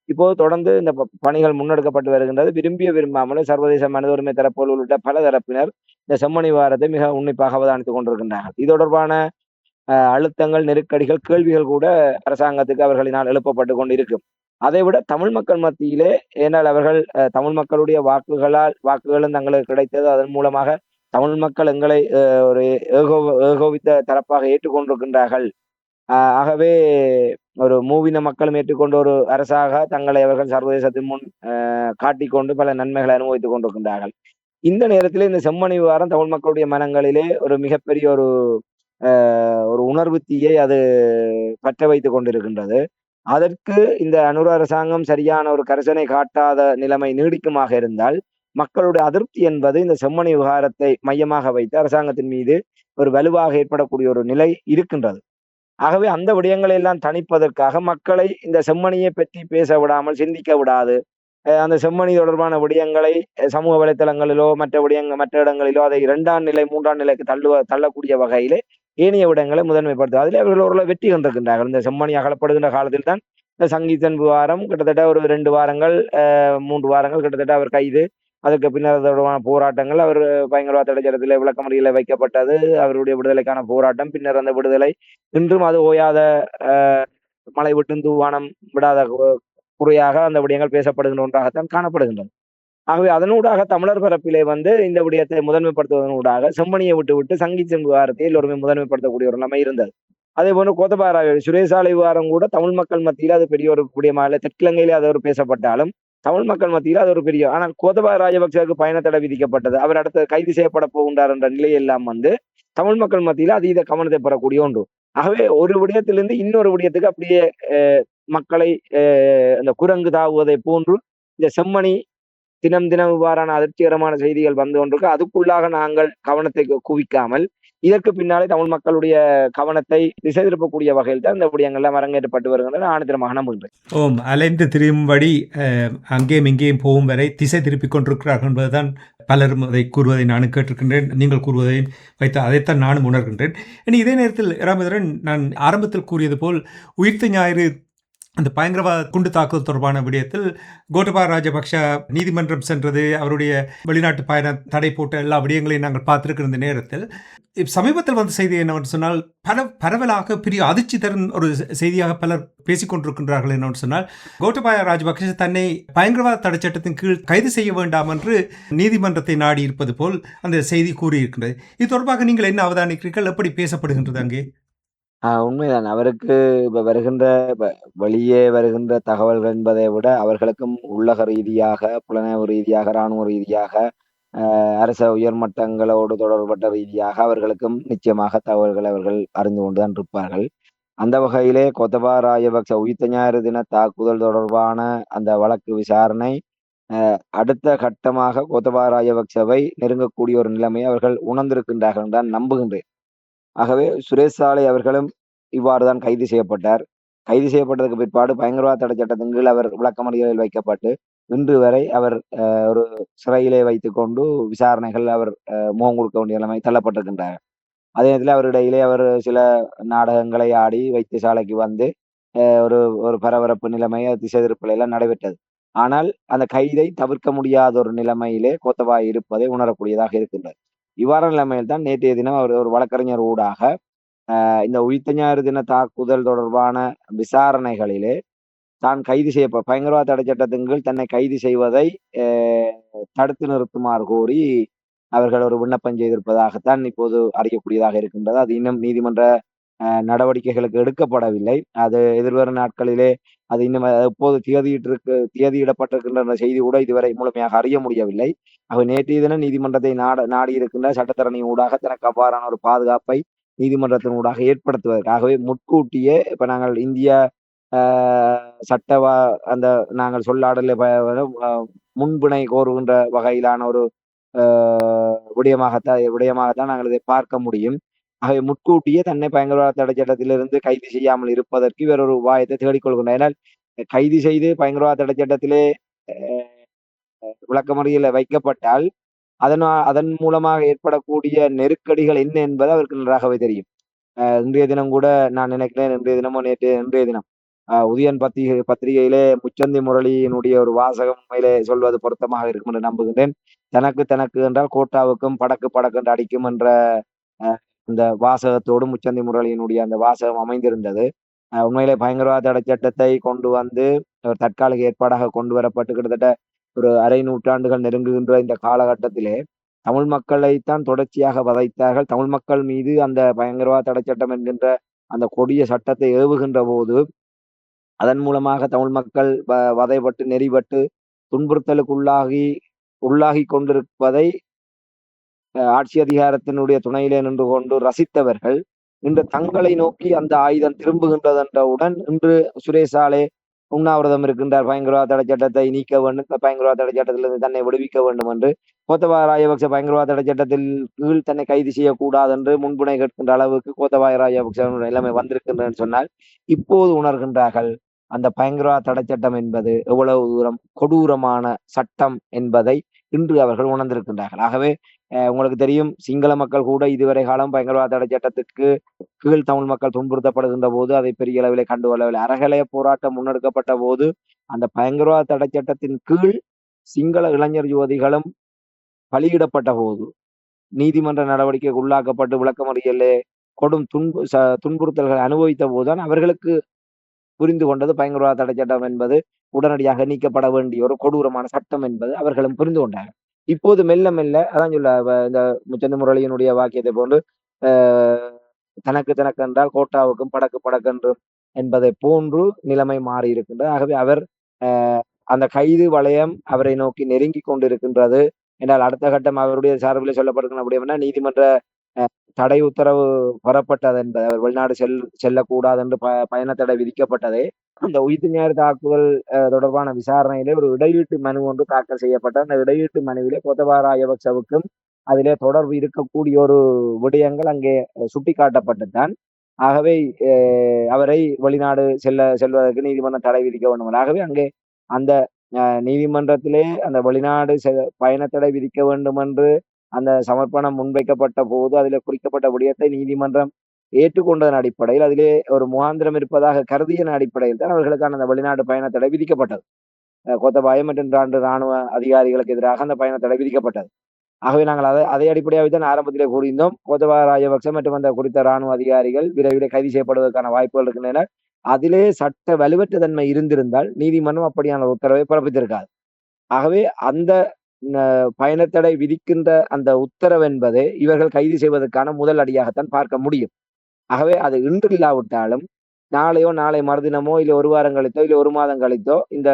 இப்போது தொடர்ந்து இந்த பணிகள் முன்னெடுக்கப்பட்டு வருகின்றது. விரும்பியோ விரும்பாமலோ சர்வதேச மனித உரிமை தரப்புகள் உள்ளிட்ட பல தரப்பினர் இந்த செம்மணி விவகாரத்தை மிக உன்னிப்பாக அவதானித்துக் கொண்டிருக்கின்றார்கள். இது தொடர்பான அழுத்தங்கள், நெருக்கடிகள், கேள்விகள் கூட அரசாங்கத்துக்கு அவர்களினால் எழுப்பப்பட்டுக் கொண்டிருக்கும். அதைவிட தமிழ் மக்கள் மத்தியிலே, ஏனால் அவர்கள் தமிழ் மக்களுடைய வாக்குகளும் தங்களுக்கு கிடைத்தது. அதன் மூலமாக தமிழ் மக்கள் எங்களை ஒரு ஏகோபித்த தரப்பாக ஏற்றுக்கொண்டிருக்கின்றார்கள். ஆகவே ஒரு மூவின மக்களும் ஏற்றுக்கொண்ட ஒரு அரசாக தங்களை அவர்கள் சர்வதேசத்தின் முன் காட்டிக்கொண்டு பல நன்மைகளை அனுபவித்துக் கொண்டிருக்கின்றார்கள். இந்த நேரத்திலே இந்த செம்மணி விவகாரம் தமிழ் மக்களுடைய மனங்களிலே ஒரு மிகப்பெரிய ஒரு உணர்வு தீயை அது பற்ற வைத்துக் கொண்டிருக்கின்றது. அதற்கு இந்த அனுர அரசாங்கம் சரியான ஒரு கரிசனை காட்டாத நிலைமை நீடிக்குமாக இருந்தால், மக்களுடைய அதிருப்தி என்பது இந்த செம்மணி விவகாரத்தை மையமாக வைத்து அரசாங்கத்தின் மீது ஒரு வலுவாக ஏற்படக்கூடிய ஒரு நிலை இருக்கின்றது. ஆகவே அந்த விடயங்களை எல்லாம் தணிப்பதற்காக மக்களை இந்த செம்மணியை பற்றி பேச விடாமல், சிந்திக்க விடாது, அந்த செம்மணி தொடர்பான விடயங்களை சமூக வலைத்தளங்களிலோ மற்ற இடங்களிலோ அதை 2ஆம் நிலை 3ஆம் நிலைக்கு தள்ளக்கூடிய வகையிலே ஏனைய விடயங்களை முதன்மைப்படுத்தும். அதிலே அவர்கள் ஓரளவு வெற்றி கண்டிருக்கின்றார்கள். இந்த செம்மணி அகலப்படுகின்ற காலத்தில் தான் இந்த சங்கீதன் விவகாரம் கிட்டத்தட்ட ஒரு 2 வாரங்கள் 3 வாரங்கள் கிட்டத்தட்ட அவர் கைது, அதற்கு பின்னர் தொடர்பான போராட்டங்கள், அவர் பயங்கரவாத தடை சட்டத்திலே விளக்கமறியலில் வைக்கப்பட்டது, அவருடைய விடுதலைக்கான போராட்டம், பின்னர் அந்த விடுதலை, இன்றும் அது ஓயாத மழை விட்டும் தூவானம் விடாத குறையாக அந்த விடயங்கள் பேசப்படுகின்ற ஒன்றாகத்தான் காணப்படுகின்றது. ஆகவே அதனூடாக தமிழர் பரப்பிலே இந்த விடயத்தை முதன்மைப்படுத்துவதனூடாக செம்மணியை விட்டு சங்கீத் விவகாரத்தை எல்லோருமே முதன்மைப்படுத்தக்கூடிய ஒரு நிலைமை இருந்தது. அதே போன்று கோத்தபாய சுரேசாலை விவகாரம் கூட தமிழ் மக்கள் மத்தியில் அது பெரிய ஒரு விடயமாக, தெற்கிழங்கையிலே அது ஒரு பேசப்பட்டாலும் தமிழ் மக்கள் மத்தியில் அது ஒரு பெரிய, ஆனால் கோத்தபாய ராஜபக்சவுக்கு பயண தடை விதிக்கப்பட்டது, அவர் அடுத்து கைது செய்யப்பட போகின்றார் என்ற நிலையெல்லாம் தமிழ் மக்கள் மத்தியில் அதீத கவனத்தை பெறக்கூடிய ஒன்று. ஆகவே ஒரு விடயத்திலிருந்து இன்னொரு விடயத்துக்கு அப்படியே மக்களை அந்த குரங்கு தாவுவதை போன்று இந்த செம்மணி தினம் இவ்வாறான அதிர்ச்சிகரமான செய்திகள் வந்து கொண்டிருக்கு. அதுக்குள்ளாக நாங்கள் கவனத்தை குவிக்காமல் இதற்கு பின்னாலே தமிழ் மக்களுடைய கவனத்தை திசை திருப்பக்கூடிய வகையில் தான் இந்த விடயங்கள்லாம் அரங்கேற்றப்பட்டு வருகின்றன. ஆணித்தரமாக நம்புகின்றேன். ஓம் அலைந்து திரியும்படி அங்கேயும் இங்கேயும் போகும் வரை திசை திருப்பிக் கொண்டிருக்கிறார்கள் என்பதுதான் பலரும் அதை கூறுவதை நானும் கேட்டிருக்கின்றேன். நீங்கள் கூறுவதை வைத்து அதைத்தான் நானும் உணர்கின்றேன். இனி இதே நேரத்தில் ராமேந்திரன், நான் ஆரம்பத்தில் கூறியது போல் உயிர்த்த ஞாயிறு அந்த பயங்கரவாத குண்டு தாக்குதல் தொடர்பான விடயத்தில் கோட்டபாய ராஜபக்ஷ நீதிமன்றம் சென்றது, அவருடைய வெளிநாட்டு பயண தடை போட்ட எல்லா விடயங்களையும் நாங்கள் பார்த்திருக்கிற இந்த நேரத்தில் சமீபத்தில் வந்த செய்தி என்னவென்று சொன்னால், பரவலாக பெரிய அதிர்ச்சி தரும் ஒரு செய்தியாக பலர் பேசிக்கொண்டிருக்கின்றார்கள். என்னவென்று சொன்னால், கோட்டபாய ராஜபக்ஷ தன்னை பயங்கரவாத தடை சட்டத்தின் கீழ் கைது செய்ய வேண்டாம் என்று நீதிமன்றத்தை நாடி இருப்பது போல் அந்த செய்தி கூறியிருக்கின்றது. இது தொடர்பாக நீங்கள் என்ன அவதானிக்கிறீர்கள்? எப்படி பேசப்படுகின்றது அங்கே? உண்மைதான். அவருக்கு வெளியே வருகின்ற தகவல்கள் என்பதை விட அவர்களுக்கும் உள்ளக ரீதியாக, புலனாய்வு ரீதியாக, இராணுவ ரீதியாக, அரச உயர்மட்டங்களோடு தொடர்பட்ட ரீதியாக அவர்களுக்கும் நிச்சயமாக தகவல்களை அவர்கள் அறிந்து கொண்டுதான் இருப்பார்கள். அந்த வகையிலே கோத்தபாய ராஜபக்ச உயிர்த்த ஞாயிறு தின தாக்குதல் தொடர்பான அந்த வழக்கு விசாரணை அடுத்த கட்டமாக கோத்தபாய ராஜபக்சவை நெருங்கக்கூடிய ஒரு நிலைமையை அவர்கள் உணர்ந்திருக்கின்றார்கள் தான் நம்புகின்றேன். ஆகவே சுரேஷ் சாலை அவர்களும் இவ்வாறுதான் கைது செய்யப்பட்டார். கைது செய்யப்பட்டதுக்கு பிற்பாடு பயங்கரவாத தடை சட்டத்தின் கீழ் அவர் விளக்கமறியலில் வைக்கப்பட்டு இன்று வரை அவர் ஒரு சிறையிலே வைத்துக்கொண்டு விசாரணைகள் அவர் முகம் கொடுக்க வேண்டிய நிலைமை தள்ளப்பட்டிருக்கின்றார். அதே நேரத்தில் அவரிடையிலே அவர் சில நாடகங்களை ஆடி வைத்தியசாலைக்கு வந்து ஒரு ஒரு பரபரப்பு நிலைமை, திசை திருப்பல் எல்லாம் நடைபெற்றது. ஆனால் அந்த கைதை தவிர்க்க முடியாத ஒரு நிலைமையிலே கோத்தபாய இருப்பதை உணரக்கூடியதாக இருக்கின்றது. இவ்வாறான நிலைமையில் தான் நேற்றைய தினம் அவர் ஒரு வழக்கறிஞர் ஊடாக இந்த உயிர்த்த ஞாயிறு தின தாக்குதல் தொடர்பான விசாரணைகளிலே தான் கைது பயங்கரவாத தடை சட்டத்தின் கீழ் தன்னை கைது செய்வதை தடுத்து நிறுத்துமாறு கோரி அவர்கள் ஒரு விண்ணப்பம் செய்திருப்பதாகத்தான் இப்போது அறியக்கூடியதாக இருக்கின்றது. அது இன்னும் நீதிமன்ற நடவடிக்கைகளுக்கு எடுக்கப்படவில்லை. அது எதிர்வரும் நாட்களிலே அது இன்னும் எப்போது திகதியிடப்பட்டிருக்கின்ற செய்தி கூட இதுவரை முழுமையாக அறிய முடியவில்லை. அவர் நேற்றைய தினம் நீதிமன்றத்தை நாடி இருக்கின்ற சட்டத்தரணி ஊடாக தனக்கு அவ்வாறான ஒரு பாதுகாப்பை நீதிமன்றத்தின் ஊடாக ஏற்படுத்துவதற்காகவே முன்கூட்டியே இப்ப நாங்கள் இந்திய அந்த நாங்கள் சொல்லாடல முன்பிணை கோருகின்ற வகையிலான ஒரு விடயமாகத்தான் நாங்கள் இதை பார்க்க முடியும். ஆகவே முன்கூட்டியே தன்னை பயங்கரவாத தடை சட்டத்திலிருந்து கைது செய்யாமல் இருப்பதற்கு இவர் ஒரு உபாயத்தை தேடிக்கொள்கின்றார். ஏனால் கைது செய்து பயங்கரவாத தடை சட்டத்திலே விளக்கமறியலில் வைக்கப்பட்டால் அதன் மூலமாக ஏற்படக்கூடிய நெருக்கடிகள் என்ன என்பது அவருக்கு நன்றாகவே தெரியும். இன்றைய தினம் கூட நான் நினைக்கிறேன், இன்றைய தினம் உதயன் பத்திரிகையிலே முச்சந்தி முரளியினுடைய ஒரு வாசகம் உண்மையிலே சொல்வது பொருத்தமாக இருக்கும் என்று நம்புகின்றேன். தனக்கு தனக்கு என்றால் கோட்டாவுக்கும் படக்கு படக்கு என்று அடிக்கும் என்ற இந்த வாசகத்தோடு முச்சந்தி முரளியினுடைய அந்த வாசகம் அமைந்திருந்தது. உண்மையிலே பயங்கரவாத தடை சட்டத்தை கொண்டு வந்து ஒரு தற்காலிக ஏற்பாடாக கொண்டு வரப்பட்டு கிட்டத்தட்ட ஒரு அரை நூற்றாண்டுகள் நெருங்குகின்ற இந்த காலகட்டத்திலே தமிழ் மக்களைத்தான் தொடர்ச்சியாக வதைத்தார்கள். தமிழ் மக்கள் மீது அந்த பயங்கரவாத தடை சட்டம் என்கின்ற அந்த கொடிய சட்டத்தை ஏவுகின்ற போது அதன் மூலமாக தமிழ் மக்கள் வதைப்பட்டு நெறிப்பட்டு துன்புறுத்தலுக்கு உள்ளாகி கொண்டிருப்பதை ஆட்சி அதிகாரத்தினுடைய துணையிலே நின்று கொண்டு ரசித்தவர்கள் இன்று தங்களை நோக்கி அந்த ஆயுதம் திரும்புகின்றதென்றவுடன் இன்று சுரேஷாலே உண்ணாவிரதம் இருக்கின்றார். பயங்கரவாத தடை சட்டத்தை நீக்க வேண்டும், பயங்கரவாத தடை சட்டத்திலிருந்து தன்னை விடுவிக்க வேண்டும் என்று. கோத்தபாய ராஜபக்ச பயங்கரவாத தடை சட்டத்தில் கீழ் தன்னை கைது செய்யக்கூடாது என்று முன்புனை கேட்கின்ற அளவுக்கு கோத்தபாய ராஜபக்ச நிலைமை வந்திருக்கின்றன்னு சொன்னால் இப்போது உணர்கின்றார்கள் அந்த பயங்கரவாத தடை சட்டம் என்பது எவ்வளவு தூரம் கொடூரமான சட்டம் என்பதை இன்று அவர்கள் உணர்ந்திருக்கின்றார்கள். ஆகவே உங்களுக்கு தெரியும், சிங்கள மக்கள் கூட இதுவரை காலம் பயங்கரவாத தடை சட்டத்துக்கு கீழ் தமிழ் மக்கள் துன்புறுத்தப்படுகின்ற போது அதை பெரிய அளவிலே கண்டுகொள்ளவில்லை. அறகலைய போராட்டம் முன்னெடுக்கப்பட்ட போது அந்த பயங்கரவாத தடை சட்டத்தின் கீழ் சிங்கள இளைஞர் யுவதிகளும் பலியிடப்பட்ட போது நீதிமன்ற நடவடிக்கைக்கு உள்ளாக்கப்பட்டு விளக்கமறியலே கொடும் துன்புறுத்தல்களை அனுபவித்த போதுதான் அவர்களுக்கு புரிந்து கொண்டது பயங்கரவாத தடை சட்டம் என்பது உடனடியாக நீக்கப்பட வேண்டிய ஒரு கொடூரமான சட்டம் என்பது அவர்களும் புரிந்து கொண்டார்கள். இப்போது மெல்ல மெல்ல அதான் சொல்ல இந்த முச்சந்தி முரளியினுடைய வாக்கியத்தை போன்று தனக்கு தனக்கு என்றால் கோட்டாவுக்கும் படக்கு படக்கென்றும் என்பதை போன்று நிலைமை மாறி இருக்கின்றது. ஆகவே அவர் அந்த கைது வளையம் அவரை நோக்கி நெருங்கி கொண்டிருக்கின்றது என்றால் அடுத்த கட்டம் அவருடைய சார்பில் சொல்லப்படுகிற அப்படின்னா நீதிமன்ற தடை உத்தரவு பெறப்பட்டது என்பது அவர் வெளிநாடு செல்லக்கூடாது என்று பயண தடை விதிக்கப்பட்டதே அந்த உயிர்த்து ஞாயிறு தாக்குதல் தொடர்பான விசாரணையிலே ஒரு இடையீட்டு மனு ஒன்று தாக்கல் செய்யப்பட்ட அந்த இடையீட்டு மனுவிலே கோத்தபாய ராஜபக்சவுக்கும் அதிலே தொடர்பு இருக்கக்கூடிய ஒரு விடயங்கள் அங்கே சுட்டிக்காட்டப்பட்டுத்தான். ஆகவே அவரை வெளிநாடு செல்வதற்கு நீதிமன்றம் தடை விதிக்க வேண்டும். ஆகவே அங்கே அந்த நீதிமன்றத்திலே அந்த வெளிநாடு பயண தடை விதிக்க வேண்டும் என்று அந்த சமர்ப்பணம் முன்வைக்கப்பட்ட போது அதில் குறிக்கப்பட்ட விடயத்தை நீதிமன்றம் ஏற்றுக்கொண்டதன் அடிப்படையில் அதிலே ஒரு முகாந்திரம் இருப்பதாக கருதியதன் அடிப்படையில் தான் அவர்களுக்கான அந்த வெளிநாடு பயண தடை விதிக்கப்பட்டது. கோத்தபாய மற்றும் இராணுவ அதிகாரிகளுக்கு எதிராக அந்த பயண தடை விதிக்கப்பட்டது. ஆகவே நாங்கள் அதை அடிப்படையாக தான் ஆரம்பத்திலே கூறியிருந்தோம். கோத்தபாய ராஜபக்ச மற்றும் அந்த குறித்த இராணுவ அதிகாரிகள் விரைவில் கைது செய்யப்படுவதற்கான வாய்ப்புகள் இருக்கின்றன. அதிலே சட்ட வலுவற்ற தன்மை இருந்திருந்தால் நீதிமன்றம் அப்படியான உத்தரவை பிறப்பித்திருக்காது. ஆகவே அந்த பயணத்தடை விதிக்கின்ற அந்த உத்தரவு என்பதை இவர்கள் கைது செய்வதற்கான முதல் அடியாகத்தான் பார்க்க முடியும். ஆகவே அது இன்று இல்லாவிட்டாலும் நாளையோ நாளை மறுதினமோ இல்லை ஒரு வாரம் கழித்தோ இல்லை ஒரு மாதம் கழித்தோ இந்த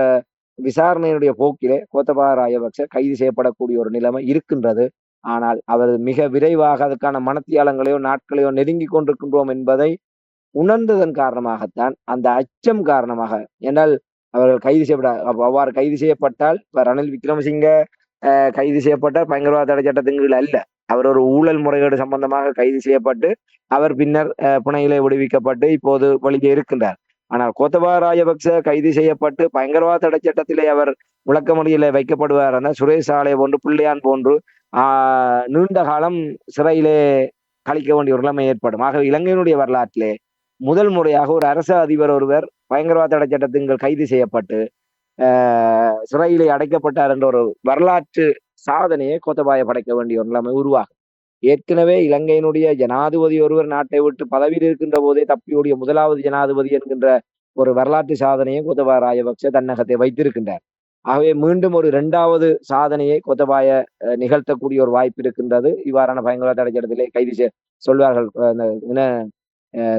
விசாரணையினுடைய போக்கிலே கோத்தபாய ராஜபக்ச கைது செய்யப்படக்கூடிய ஒரு நிலைமை இருக்கின்றது. ஆனால் அவர் மிக விரைவாக அதற்கான மனத்தியாலங்களையோ நாட்களையோ நெருங்கி கொண்டிருக்கின்றோம் என்பதை உணர்ந்ததன் காரணமாகத்தான் அந்த அச்சம் காரணமாக. என்றால் அவர்கள் அவ்வாறு கைது செய்யப்பட்டால் ரணில் விக்ரமசிங்க கைது செய்யப்பட்டால் பயங்கரவாத தடை சட்டத்தின் கீழ் அல்ல, அவர் ஒரு ஊழல் முறைகேடு சம்பந்தமாக கைது செய்யப்பட்டு அவர் பின்னர் புனையிலே விடுவிக்கப்பட்டு இப்போது வெளியே இருக்கின்றார். ஆனால் கோத்தபாய ராஜபக்ச கைது செய்யப்பட்டு பயங்கரவாத தடை சட்டத்திலே அவர் விளக்கமறியலிலே வைக்கப்படுவார் என சுரேஷ் ஆலை போன்று பிள்ளையான் போன்று நீண்ட காலம் சிறையிலே கழிக்க வேண்டிய ஒரு நிலைமை ஏற்படும். ஆகவே இலங்கையினுடைய வரலாற்றிலே முதல் முறையாக ஒரு அரச அதிபர் ஒருவர் பயங்கரவாத தடை சட்டத்தின் கைது செய்யப்பட்டு சிறையிலே அடைக்கப்பட்டார் என்ற ஒரு வரலாற்று சாதனையை கோத்தபாய படைக்க வேண்டிய ஒரு நிலைமை உருவாகும். ஏற்கனவே இலங்கையினுடைய ஜனாதிபதி ஒருவர் நாட்டை விட்டு பதவியில் இருக்கின்ற போதே தப்பியோடிய முதலாவது ஜனாதிபதி என்கின்ற ஒரு வரலாற்று சாதனையை கோத்தபாய ராஜபக்ச தன்னகத்தை வைத்திருக்கின்றார். ஆகவே மீண்டும் ஒரு இரண்டாவது சாதனையை கோத்தபாய நிகழ்த்தக்கூடிய ஒரு வாய்ப்பு இருக்கின்றது. இவ்வாறான பயங்கரவாத தடை சட்டத்திலே கைது சொல்வார்கள்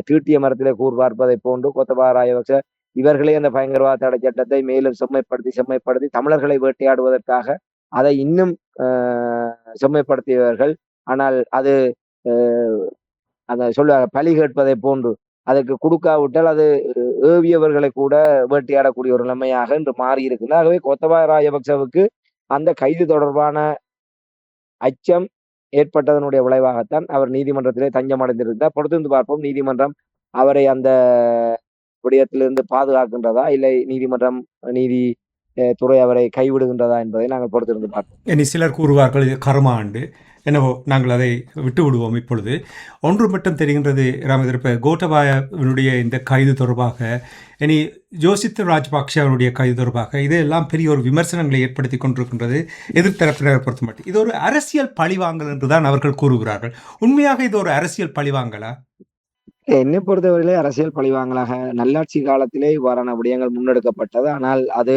தீட்டிய மரத்திலே கூர் பார்ப்பதை போன்று கோத்தபாய ராஜபக்ச இவர்களே அந்த பயங்கரவாத தடை சட்டத்தை மேலும் செம்மைப்படுத்தி தமிழர்களை வேட்டையாடுவதற்காக அதை இன்னும் செம்மைப்படுத்தியவர்கள். ஆனால் அது அந்த பலி கேட்பதை போன்று அதற்கு கொடுக்காவிட்டால் அது ஏவியவர்களை கூட வேட்டையாடக்கூடிய ஒரு நிலைமையாக இன்று மாறி இருக்கிறது. ஆகவே கோத்தபாய ராஜபக்சவுக்கு அந்த கைது தொடர்பான அச்சம் ஏற்பட்டதனுடைய விளைவாகத்தான் அவர் நீதிமன்றத்திலே தஞ்சம் அடைந்திருந்தார். பொறுத்திருந்து பார்ப்போம் நீதிமன்றம் அவரை அந்த விடயத்திலிருந்து பாதுகாக்கின்றதா இல்லை நீதிமன்றம் நீதி துறை அவரை கைவிடுகின்றதா என்பதை நாங்கள் பொறுத்திருந்து பார்ப்போம். இனி சிலர் கூறுவார்கள் இது கர்ம ஆண்டு. என்னவோ நாங்கள் அதை விட்டு விடுவோம் இப்பொழுது. ஒன்று மட்டும் தெரிகின்றது ராமேந்திர, இப்போ கோட்டபாயவினுடைய இந்த கைது தொடர்பாக, இனி ஜோசித்த ராஜபக்ஷ அவருடைய கைது தொடர்பாக இதெல்லாம் பெரிய ஒரு விமர்சனங்களை ஏற்படுத்தி கொண்டிருக்கின்றது எதிர்த்தரப்பினரை பொறுத்த மட்டும். இது ஒரு அரசியல் பழிவாங்கல் என்றுதான் அவர்கள் கூறுகிறார்கள். உண்மையாக இது ஒரு அரசியல் பழிவாங்கலா? என்னை பொறுத்தவரையிலே அரசியல் பழிவாங்கலாக நல்லாட்சி காலத்திலே இவ்வாறான விடயங்கள் முன்னெடுக்கப்பட்டது. ஆனால் அது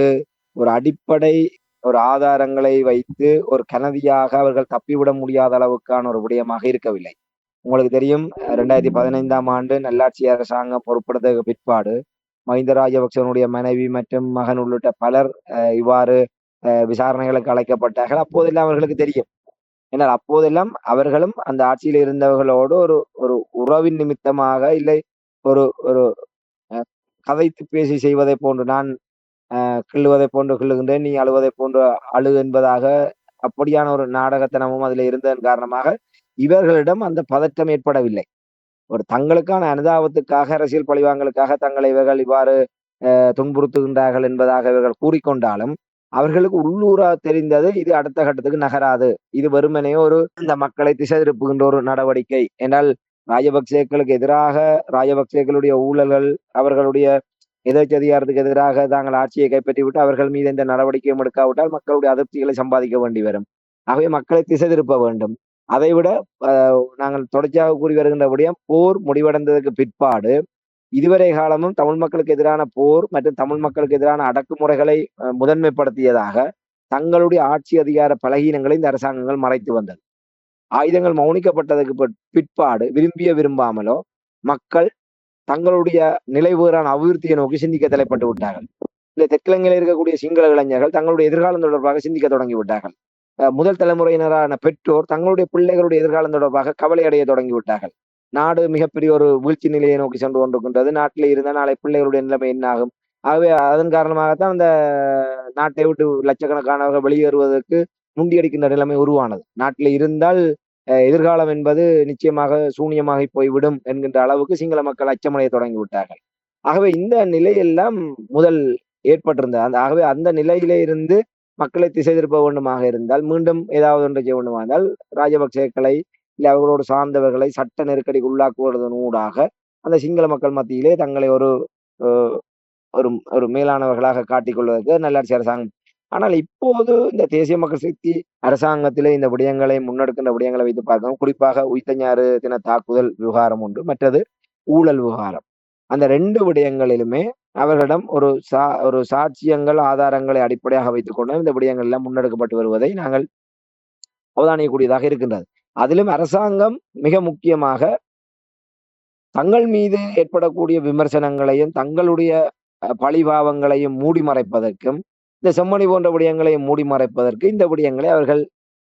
ஒரு அடிப்படை ஒரு ஆதாரங்களை வைத்து ஒரு கனதியாக அவர்கள் தப்பிவிட முடியாத அளவுக்கான ஒரு விடயமாக இருக்கவில்லை. உங்களுக்கு தெரியும் 2015ஆம் ஆண்டு நல்லாட்சி அரசாங்கம் பொறுப்பெடுத்த பிற்பாடு மஹிந்த ராஜபக்சனுடைய மனைவி மற்றும் மகன் உள்ளிட்ட பலர் இவ்வாறு விசாரணைகளுக்கு அழைக்கப்பட்டார்கள். அப்போதெல்லாம் அவர்களுக்கு தெரியும். ஏனால் அப்போதெல்லாம் அவர்களும் அந்த ஆட்சியில் இருந்தவர்களோடு ஒரு ஒரு உறவின் நிமித்தமாக இல்லை ஒரு ஒரு கதைத்து பேசி செய்வதை போன்று நான் கிள்ளுவதை போன்று கிள்ளுகின்றேன், நீ அழுவதை போன்று அழு என்பதாக அப்படியான ஒரு நாடகத்தனமும் அதில் இருந்ததன் காரணமாக இவர்களிடம் அந்த பதற்றம் ஏற்படவில்லை. ஒரு தங்களுக்கான அனுதாபத்துக்காக அரசியல் பழிவாங்கலுக்காக தங்களை இவர்கள் இவ்வாறு துன்புறுத்துகின்றார்கள் என்பதாக இவர்கள் கூறிக்கொண்டாலும் அவர்களுக்கு உள்ளூரா தெரிந்தது இது அடுத்த கட்டத்துக்கு நகராது, இது வெறுமனே ஒரு இந்த மக்களை திசை திருப்புகின்ற ஒரு நடவடிக்கை என்றால் ராஜபக்சேக்களுக்கு எதிராக ராஜபக்சேக்களுடைய ஊழல்கள் அவர்களுடைய எதிர்ச்சதிகாரத்துக்கு எதிராக தாங்கள் ஆட்சியை கைப்பற்றிவிட்டு அவர்கள் மீது எந்த நடவடிக்கையும் எடுக்காவிட்டால் மக்களுடைய அதிருப்திகளை சம்பாதிக்க வேண்டி வரும். ஆகவே மக்களை திசை திருப்ப வேண்டும். அதைவிட நாங்கள் தொடர்ச்சியாக கூறி வருகின்றபடியும் போர் முடிவடைந்ததற்கு பிற்பாடு இதுவரை காலமும் தமிழ் மக்களுக்கு எதிரான போர் மற்றும் தமிழ் மக்களுக்கு எதிரான அடக்குமுறைகளை முதன்மைப்படுத்தியதாக தங்களுடைய ஆட்சி அதிகார பலகீனங்களை இந்த அரசாங்கங்கள் மறைத்து வந்தது. ஆயுதங்கள் மௌனிக்கப்பட்டதற்கு பிற்பாடு விரும்பாமலோ மக்கள் தங்களுடைய நிலைவேறான அபிவிருத்தியை நோக்கி சிந்திக்க தலைப்பட்டு விட்டார்கள். இந்த தெற்கிழங்கையில் இருக்கக்கூடிய சிங்கள இளைஞர்கள் தங்களுடைய எதிர்காலம் தொடர்பாக சிந்திக்க தொடங்கி விட்டார்கள். முதல் தலைமுறையினரான பெற்றோர் தங்களுடைய பிள்ளைகளுடைய எதிர்காலம் தொடர்பாக கவலை அடைய தொடங்கி விட்டார்கள். நாடு மிகப்பெரிய ஒரு வீழ்ச்சி நிலையை நோக்கி சென்று கொண்டிருக்கின்றது. நாட்டில் இருந்த நாளை பிள்ளைகளுடைய நிலைமை என்ன ஆகும்? ஆகவே அதன் காரணமாகத்தான் அந்த நாட்டை விட்டு லட்சக்கணக்கானவர்கள் வெளியேறுவதற்கு முண்டியடிக்கின்ற நிலைமை உருவானது. நாட்டில் இருந்தால் எதிர்காலம் என்பது நிச்சயமாக சூனியமாகி போய்விடும் என்கின்ற அளவுக்கு சிங்கள மக்கள் அச்சமடைய தொடங்கி விட்டார்கள். ஆகவே இந்த நிலையெல்லாம் முதல் ஏற்பட்டிருந்தது. ஆகவே அந்த நிலையிலே இருந்து மக்களை திசை திருப்ப வேண்டுமாக இருந்தால், மீண்டும் ஏதாவது ஒன்றை செய்ய வேண்டுமா இருந்தால் ராஜபக்சேக்களை இல்லை அவர்களோடு சார்ந்தவர்களை சட்ட நெருக்கடிக்கு உள்ளாக்குவதன் ஊடாக அந்த சிங்கள மக்கள் மத்தியிலே தங்களை ஒரு ஒரு ஒரு மேலானவர்களாக காட்டிக்கொள்வதற்கு நல்லாட்சி அரசாங்கம். ஆனால் இப்போது இந்த தேசிய மக்கள் சக்தி அரசாங்கத்திலே இந்த விடயங்களை முன்னெடுக்கின்ற விடயங்களை வைத்து பார்க்கணும். குறிப்பாக உயிர்த்தஞாறு தின தாக்குதல் விவகாரம் உண்டு, மற்றது ஊழல் விவகாரம். அந்த 2 விடயங்களிலுமே அவர்களிடம் ஒரு சாட்சியங்கள் ஆதாரங்களை அடிப்படையாக வைத்துக் கொண்டு இந்த விடயங்கள் எல்லாம் முன்னெடுக்கப்பட்டு வருவதை நாங்கள் அவதானியக்கூடியதாக இருக்கின்றது. அதிலும் அரசாங்கம் மிக முக்கியமாக தங்கள் மீது ஏற்படக்கூடிய விமர்சனங்களையும் தங்களுடைய பழிபாவங்களையும் மூடி மறைப்பதற்கும் இந்த செம்மணி போன்ற விடயங்களையும் மூடி மறைப்பதற்கு இந்த விடயங்களை அவர்கள்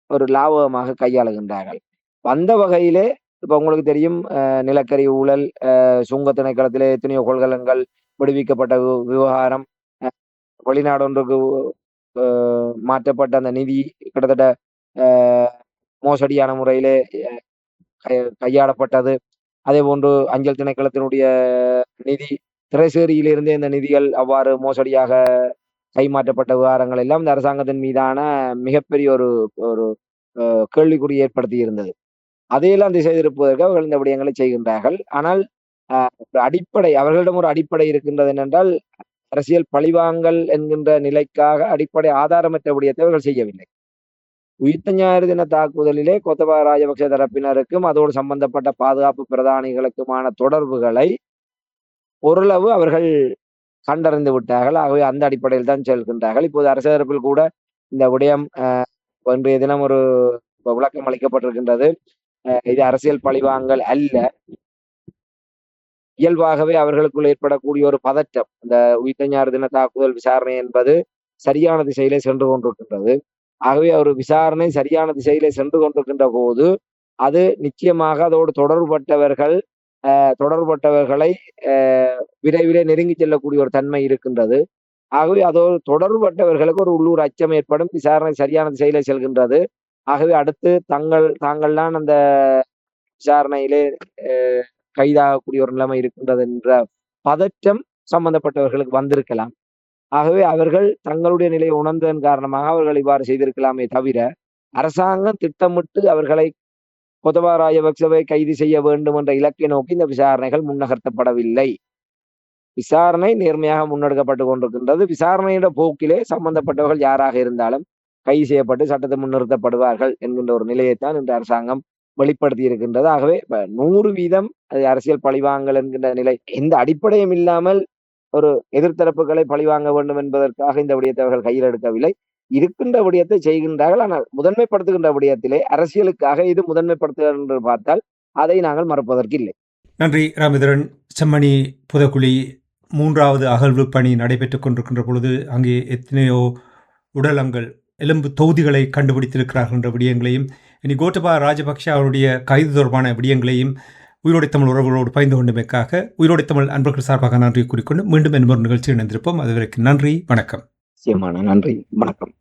ஒரு லாபகமாக கையாளுகின்றார்கள். அந்த வகையிலே இப்ப உங்களுக்கு தெரியும் நிலக்கரி ஊழல், சுங்க திணைக்களத்திலே எத்தனையோ கொள்கலன்கள் விடுவிக்கப்பட்ட விவகாரம், வெளிநாடு ஒன்றுக்கு மாற்றப்பட்ட அந்த நிதி கிட்டத்தட்ட மோசடியான முறையிலே கையாளப்பட்டது. அதே போன்று அஞ்சல் திணைக்களத்தினுடைய நிதி திரைசேரியிலிருந்தே இந்த நிதிகள் அவ்வாறு மோசடியாக கைமாற்றப்பட்ட விவகாரங்கள் எல்லாம் இந்த அரசாங்கத்தின் மீதான மிகப்பெரிய ஒரு ஒரு கேள்விக்குறி ஏற்படுத்தி இருந்தது. அதையெல்லாம் திசை திருப்புவதற்கு அவர்கள் இந்த விடயங்களை செய்கின்றார்கள். ஆனால் அடிப்படை அவர்களிடம் ஒரு அடிப்படை இருக்கின்றது என்னென்றால் அரசியல் பழிவாங்கல் என்கின்ற நிலைக்காக அடிப்படை ஆதாரமற்ற விடயத்தை அவர்கள் செய்யவில்லை. உயிர்த்த ஞாயிறு தின தாக்குதலிலே கோத்தபாய ராஜபக்ச தரப்பினருக்கும் அதோடு சம்பந்தப்பட்ட பாதுகாப்பு பிரதானிகளுக்குமான தொடர்புகளை ஓரளவு அவர்கள் கண்டறிந்து விட்டார்கள். ஆகவே அந்த அடிப்படையில் தான் செல்கின்றார்கள். இப்போது அரசு தரப்பில் கூட இந்த விடயம் இன்றைய தினம் ஒரு விளக்கம் அளிக்கப்பட்டிருக்கின்றது. இது அரசியல் பழிவாங்கல் அல்ல, இயல்பாகவே அவர்களுக்குள் ஏற்படக்கூடிய ஒரு பதற்றம். இந்த உயிர்த்த ஞாயிறு தின தாக்குதல் விசாரணை என்பது சரியான திசையிலே சென்று கொண்டிருக்கின்றது. ஆகவே ஒரு விசாரணை சரியான திசையிலே சென்று கொண்டிருக்கின்ற போது அது நிச்சயமாக அதோடு தொடர்பட்டவர்களை விரைவிலே நெருங்கி செல்லக்கூடிய ஒரு தன்மை இருக்கின்றது. ஆகவே அதோடு தொடர்பட்டவர்களுக்கு ஒரு உள்ளூர் அச்சம் ஏற்படும். விசாரணை சரியான திசையிலே செல்கின்றது. ஆகவே அடுத்து தாங்கள்தான் அந்த விசாரணையிலே கைதாகக்கூடிய ஒரு நிலைமை இருக்கின்றது என்ற பதற்றம் சம்பந்தப்பட்டவர்களுக்கு வந்திருக்கலாம். ஆகவே அவர்கள் தங்களுடைய நிலையை உணர்ந்ததன் காரணமாக அவர்கள் இவ்வாறு செய்திருக்கலாமே தவிர, அரசாங்கம் திட்டமிட்டு அவர்களை கோத்தபாய ராஜபக்சவை கைது செய்ய வேண்டும் என்ற இலக்கை நோக்கி இந்த விசாரணைகள் முன்னகர்த்தப்படவில்லை. விசாரணை நேர்மையாக முன்னெடுக்கப்பட்டு கொண்டிருக்கின்றது. விசாரணையிட போக்கிலே சம்பந்தப்பட்டவர்கள் யாராக இருந்தாலும் கைது செய்யப்பட்டு சட்டத்தை முன்னிறுத்தப்படுவார்கள் என்கின்ற ஒரு நிலையைத்தான் இந்த அரசாங்கம் வெளிப்படுத்தி இருக்கின்றது. ஆகவே 100% அது அரசியல் பழிவாங்கல் என்கின்ற நிலை எந்த அடிப்படையும் இல்லாமல் ஒரு எதிர்த்தரப்புகளை பழிவாங்க வேண்டும் என்பதற்காக இந்த விடயத்தை அவர்கள் கையில் எடுக்கவில்லை. இருக்கின்ற விடயத்தை செய்கின்றார்கள். ஆனால் முதன்மைப்படுத்துகின்ற விடயத்திலே அரசியலுக்காக இது முதன்மைப்படுத்துகிறது என்று பார்த்தால் அதை நாங்கள் மறுப்பதற்கு இல்லை. நன்றி ராமேந்திரன். செம்மணி புதக்குழி 3வது அகழ்வு பணி நடைபெற்றுக் கொண்டிருக்கின்ற பொழுது அங்கே எத்தனையோ உடலங்கள் எலும்பு தொகுதிகளை கண்டுபிடித்திருக்கிறார்கள் என்ற விடயங்களையும் இனி கோத்தபாய ராஜபக்ஷ அவருடைய கைது தொடர்பான விடயங்களையும் உயிரோடை தமிழ் உறவுகளோடு பகிர்ந்து கொண்டமைக்காக உயிரோடை தமிழ் அன்பர்கள் சார்பாக நன்றி கூறிக்கொண்டு மீண்டும் இன்னொரு நிகழ்ச்சி இணைந்திருப்போம். அதுவரைக்கும் நன்றி, வணக்கம். நன்றி, வணக்கம்.